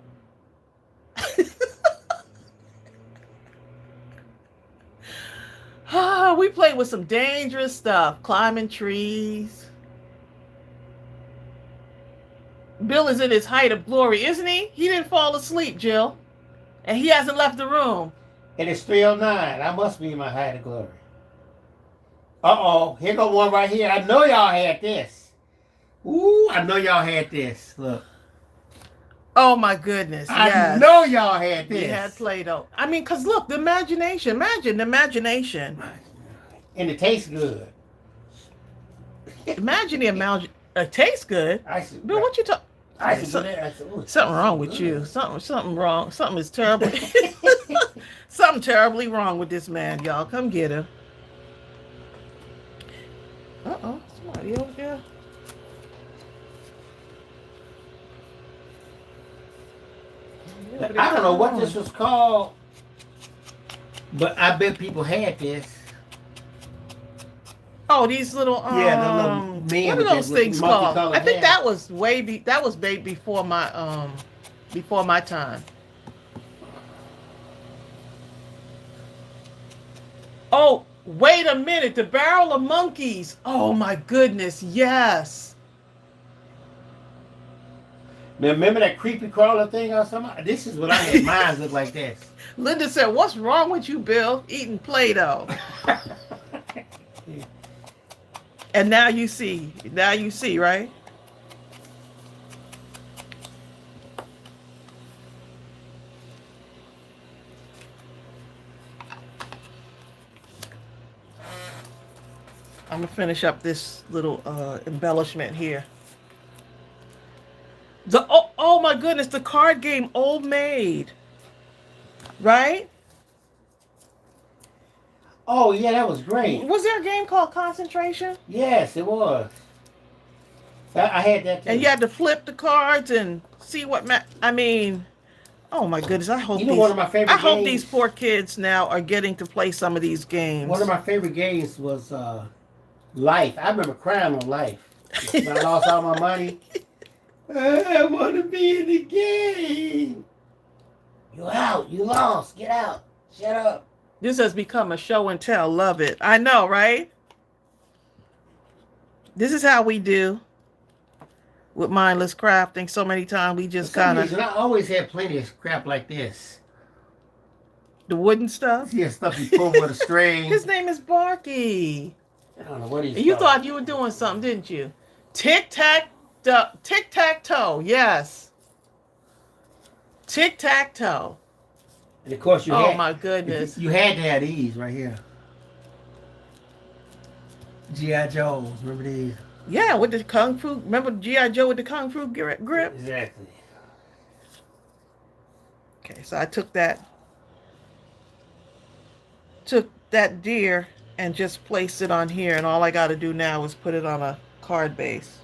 We played with some dangerous stuff, climbing trees. Bill is in his height of glory, isn't he? He didn't fall asleep, Jill. And he hasn't left the room. And it's 3:09. I must be in my height of glory. Uh-oh. Here go one right here. I know y'all had this. Ooh, I know y'all had this. Look. Oh my goodness. I know y'all had this. You had Play-Doh. I mean, because look, the imagination. Imagine the imagination. And it tastes good. Imagine the amount. It tastes good. Bill, what you talking? Something wrong with you. Something wrong. Something is terrible. Something terribly wrong with this man, y'all. Come get him. Uh-oh. Somebody over there. I don't know what this was called, but I bet people had this. Oh, these little what are those things called? I think that was before my time. Oh, wait a minute, the barrel of monkeys. Oh my goodness, yes. Now, remember that creepy crawler thing or something? This is what I had. Mine look like this. Linda said, "What's wrong with you, Bill? Eating Play-Doh." And now you see, right? gonna finish up this little embellishment here. Oh my goodness, the card game Old Maid, right? Oh yeah, that was great. Was there a game called Concentration? Yes, it was. I had that too. And you had to flip the cards and see what I mean, oh my goodness, I hope one of my favorite I hope games, these poor kids now are getting to play some of these games. One of my favorite games was Life. I remember crying on Life. When I lost all my money. I want to be in the game. You out. You lost. Get out. Shut up. This has become a show and tell. Love it. I know, right? This is how we do with mindless crafting. So many times we just kind of... I always had plenty of crap like this. The wooden stuff? Yeah, stuff you pull with a string. His name is Barky. I don't know what he's You thought you were doing something, didn't you? Tic-tac-toe. Yes. Tic-tac-toe. And of course you Oh my goodness. You had to have these right here. G.I. Joes. Remember these? Yeah, with the Kung Fu. Remember G.I. Joe with the Kung Fu grip? Exactly. Okay, so I took that deer and just placed it on here, and all I got to do now is put it on a card base.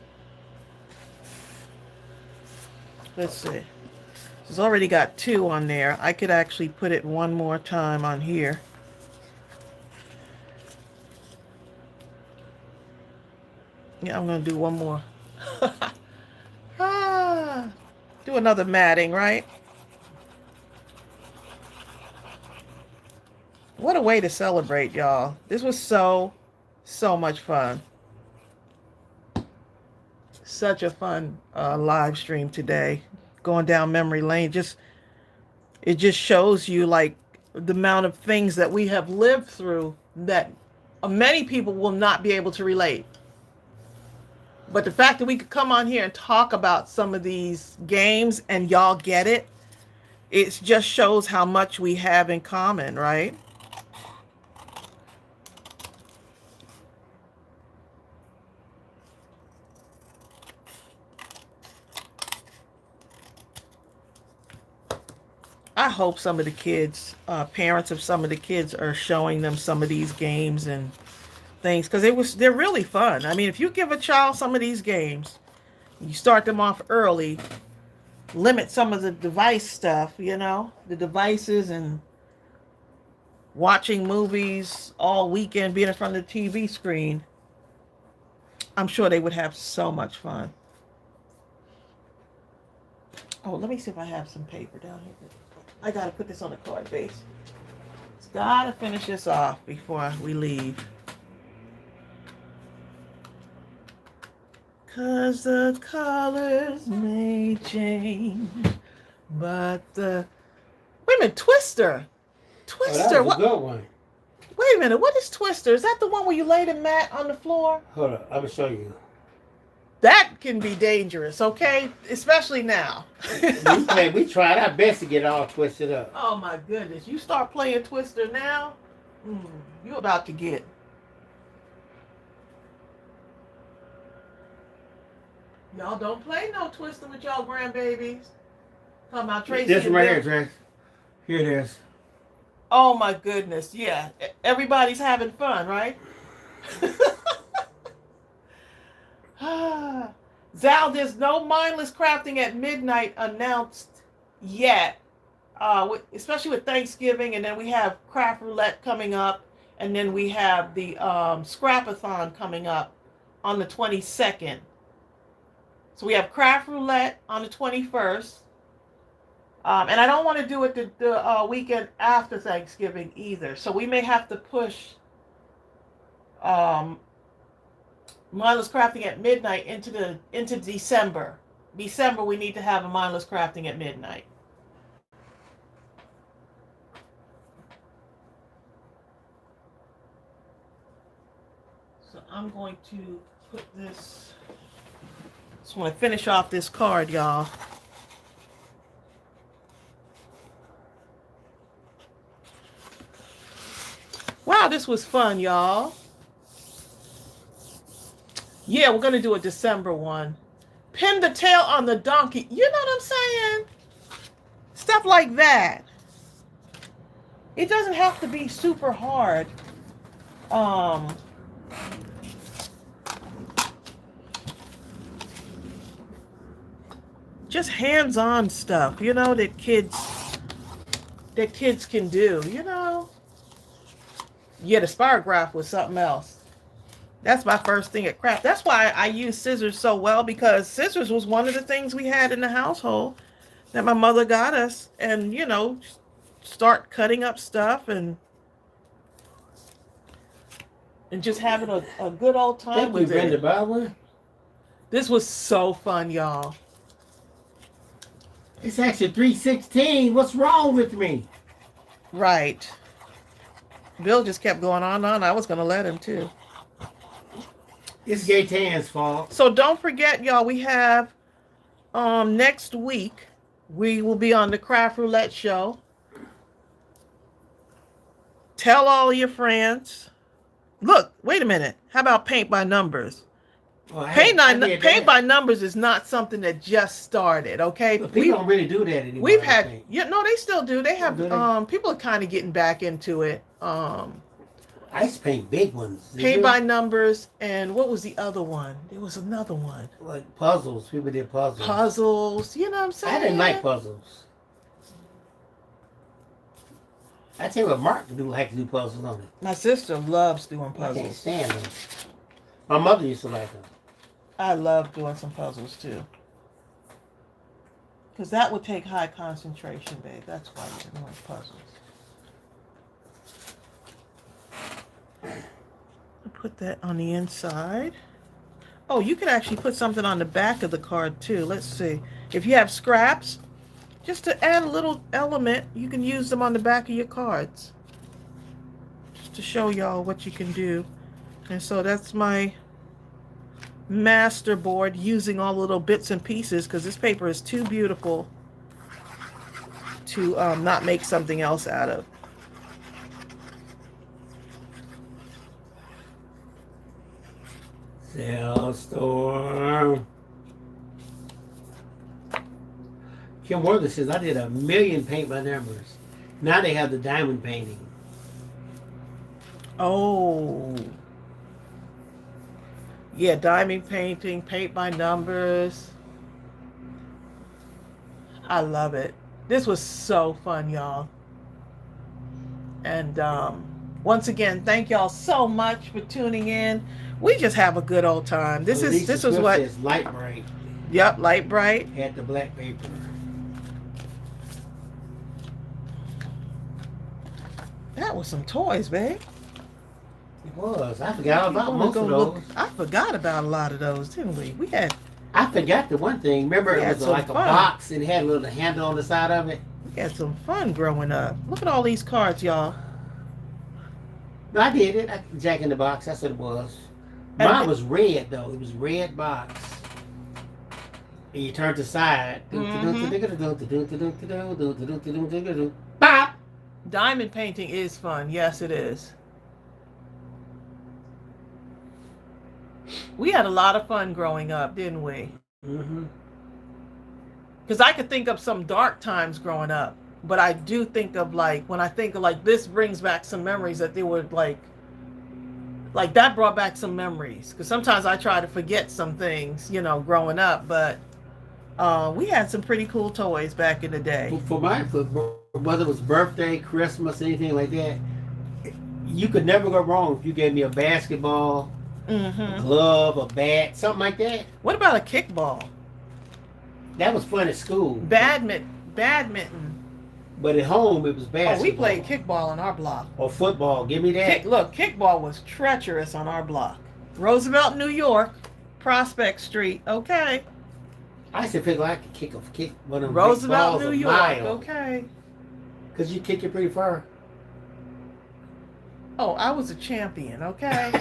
Let's see. It's already got 2 on there. I could actually put it one more time on here. Yeah, I'm going to do one more. Do another matting, right? What a way to celebrate, y'all. This was so much fun. Such a fun live stream today. Going down memory lane. It just shows you like the amount of things that we have lived through that many people will not be able to relate. But the fact that we could come on here and talk about some of these games and y'all get it, it just shows how much we have in common, right? I hope some of the kids, parents of some of the kids are showing them some of these games and things, because they're really fun. I mean, if you give a child some of these games, you start them off early, limit some of the device stuff, you know, the devices, and watching movies all weekend, being in front of the TV screen, I'm sure they would have so much fun. Oh, let me see if I have some paper down here. I gotta put this on the card base. Just gotta finish this off before we leave. 'Cause the colors may change, but the... Wait a minute, Twister. Twister, that was a good one. Wait a minute, what is Twister? Is that the one where you lay the mat on the floor? Hold on, I'm gonna show you. That can be dangerous, okay? Especially now. We tried our best to get it all twisted up. Oh my goodness. You start playing Twister now, you're about to get... Y'all don't play no Twister with y'all grandbabies. Talking about Tracy. This one right here, Trace. Here it is. Oh my goodness, yeah. Everybody's having fun, right? Zal, there's no mindless crafting at midnight announced yet, especially with Thanksgiving, and then we have craft roulette coming up, and then we have the scrapathon coming up on the 22nd. So we have craft roulette on the 21st, and I don't want to do it the weekend after Thanksgiving either. So we may have to push mindless crafting at midnight into December. December, we need to have a mindless crafting at midnight. So I'm going to put this... Just want to finish off this card, y'all. Wow, this was fun, y'all. Yeah, we're gonna do a December one. Pin the tail on the donkey. You know what I'm saying? Stuff like that. It doesn't have to be super hard. Um, just hands-on stuff, that kids can do. Yeah, the spirograph was something else. That's my first thing at craft. That's why I use scissors so well, because scissors was one of the things we had in the household that my mother got us, and start cutting up stuff and just having a good old time Thank you, with Brenda it. Bauer. This was so fun, y'all. It's actually 3:16. What's wrong with me? Right. Bill just kept going on and on. I was going to let him too. It's Gaetan's fault. So don't forget, y'all, we have next week, we will be on the Craft Roulette show. Tell all your friends. Look, wait a minute. How about paint by numbers? Well, Paint by numbers is not something that just started, okay? But people don't really do that anymore. We've had, no, they still do. They have, do they? People are kind of getting back into it. I used to paint big ones. Paint by numbers, and what was the other one? There was another one. Like puzzles. People did puzzles. Puzzles, you know what I'm saying? I didn't like puzzles. I tell you what, Mark like to do puzzles on it. My sister loves doing I can't puzzles. stand them. My mother used to like them. I love doing some puzzles too. Because that would take high concentration, babe. That's why you're doing puzzles. I'll put that on the inside. Oh, you could actually put something on the back of the card too. Let's see. If you have scraps, just to add a little element, you can use them on the back of your cards. Just to show y'all what you can do. And so that's my master board, using all the little bits and pieces, because this paper is too beautiful to not make something else out of. Storm. Kim Worther says, I did 1,000,000 paint by numbers. Now they have the diamond painting. Oh. Yeah, diamond painting, paint by numbers. I love it. This was so fun, y'all. And once again, thank y'all so much for tuning in. We just have a good old time. This is what says light bright. Yep, light bright. Had the black paper. That was some toys, babe. It was. I forgot about most of those. I forgot about a lot of those, didn't we? I forgot the one thing. Remember, We it had was some like a fun. box and it had a little handle on the side of it. We had some fun growing up. Look at all these cards, y'all. No, I did it. Jack in the Box. That's what it was. Mine was red, though. It was red box. And you turn to the side. Bop! Diamond painting is fun. Yes, it is. We had a lot of fun growing up, didn't we? Mm-hmm. Because I could think of some dark times growing up. But I do think of, like, when I think of, like, this brings back some memories that they were, like that brought back some memories. Because sometimes I try to forget some things, growing up. But we had some pretty cool toys back in the day. For whether it was birthday, Christmas, anything like that, you could never go wrong if you gave me a basketball, a glove, a bat, something like that. What about a kickball? That was fun at school. Badminton. But at home, it was basketball. Oh, we played kickball on our block. Or football. Give me that. Kickball was treacherous on our block. Roosevelt, New York, Prospect Street. Okay. I used to feel like I could kick one of them Roosevelt, New big York. balls a mile. Okay. Because you kick it pretty far. Oh, I was a champion. Okay.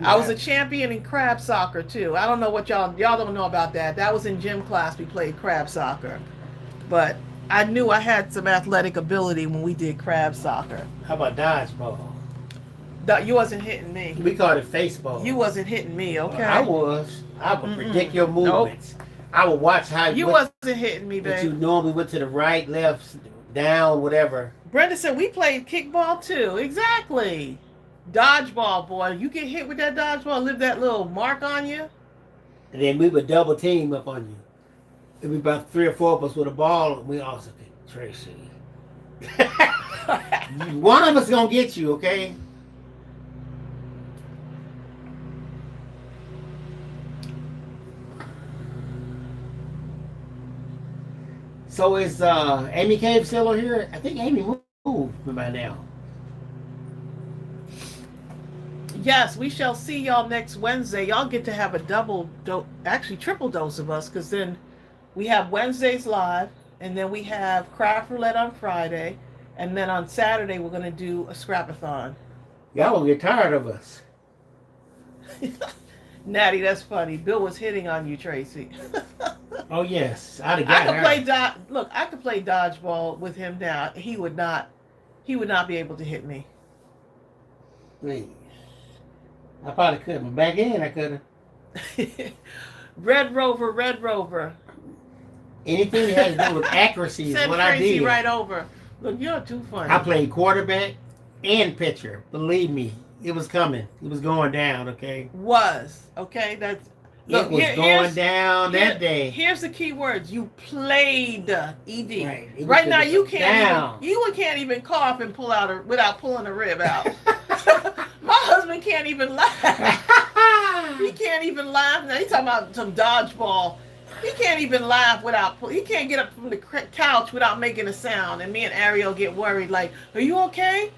I was a champion in crab soccer too. I don't know what y'all don't know about that. That was in gym class. We played crab soccer. But I knew I had some athletic ability when we did crab soccer. How about dodgeball? You wasn't hitting me. We called it baseball. You wasn't hitting me, okay? I was. I would predict your Nope. movements. I would watch how You wasn't hitting me, But you babe. normally went to the right, left, down, whatever. Brenda said we played kickball too. Exactly. Dodgeball, boy. You get hit with that dodgeball, leave that little mark on you. And then we would double team up on you. It'd be about 3 or 4 of us with a ball, and we also get Tracy. One of us gonna get you, okay? So is Amy Cave still here? I think Amy moved by now. Yes, we shall see y'all next Wednesday. Y'all get to have a double dose, actually triple dose of us, because then we have Wednesdays live, and then we have craft roulette on Friday, and then on Saturday we're going to do a scrapathon. Y'all gonna get tired of us. Natty, that's funny. Bill was hitting on you, Tracy. Oh yes, I'd have got her. Look, I could play dodgeball with him now. He would not be able to hit me. Please. I probably could, but back in I could have. Red Rover. Anything that has to do with accuracy is Send what Tracy I did. right over. Look, you're too funny. I played quarterback and pitcher. Believe me, it was coming. It was going down. Okay. Okay. That's It was going down that day. Here's the key words. You played ED. Right. Right now you can't even cough and pull out without pulling a rib out. My husband can't even laugh. He can't even laugh. Now he's talking about some dodgeball. He can't even laugh he can't get up from the couch without making a sound. And me and Ariel get worried like, are you okay?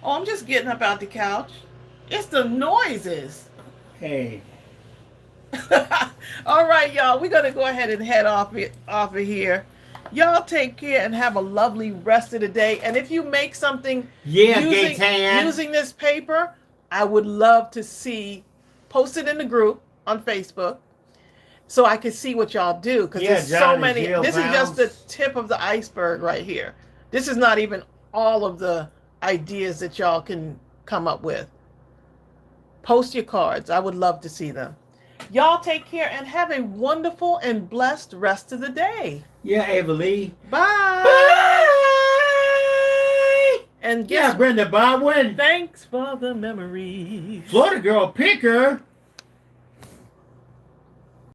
Oh, I'm just getting up out the couch. It's the noises. Hey. All right, y'all. We're going to go ahead and head off of here. Y'all take care and have a lovely rest of the day. And if you make something using this paper, I would love to post it in the group on Facebook so I can see what y'all do. Because there's so many. This is just the tip of the iceberg right here. This is not even all of the ideas that y'all can come up with. Post your cards. I would love to see them. Y'all take care and have a wonderful and blessed rest of the day. Yeah, Ava Lee. Bye. Bye. And Brenda Bobwin. Thanks for the memories. Florida Girl Picker.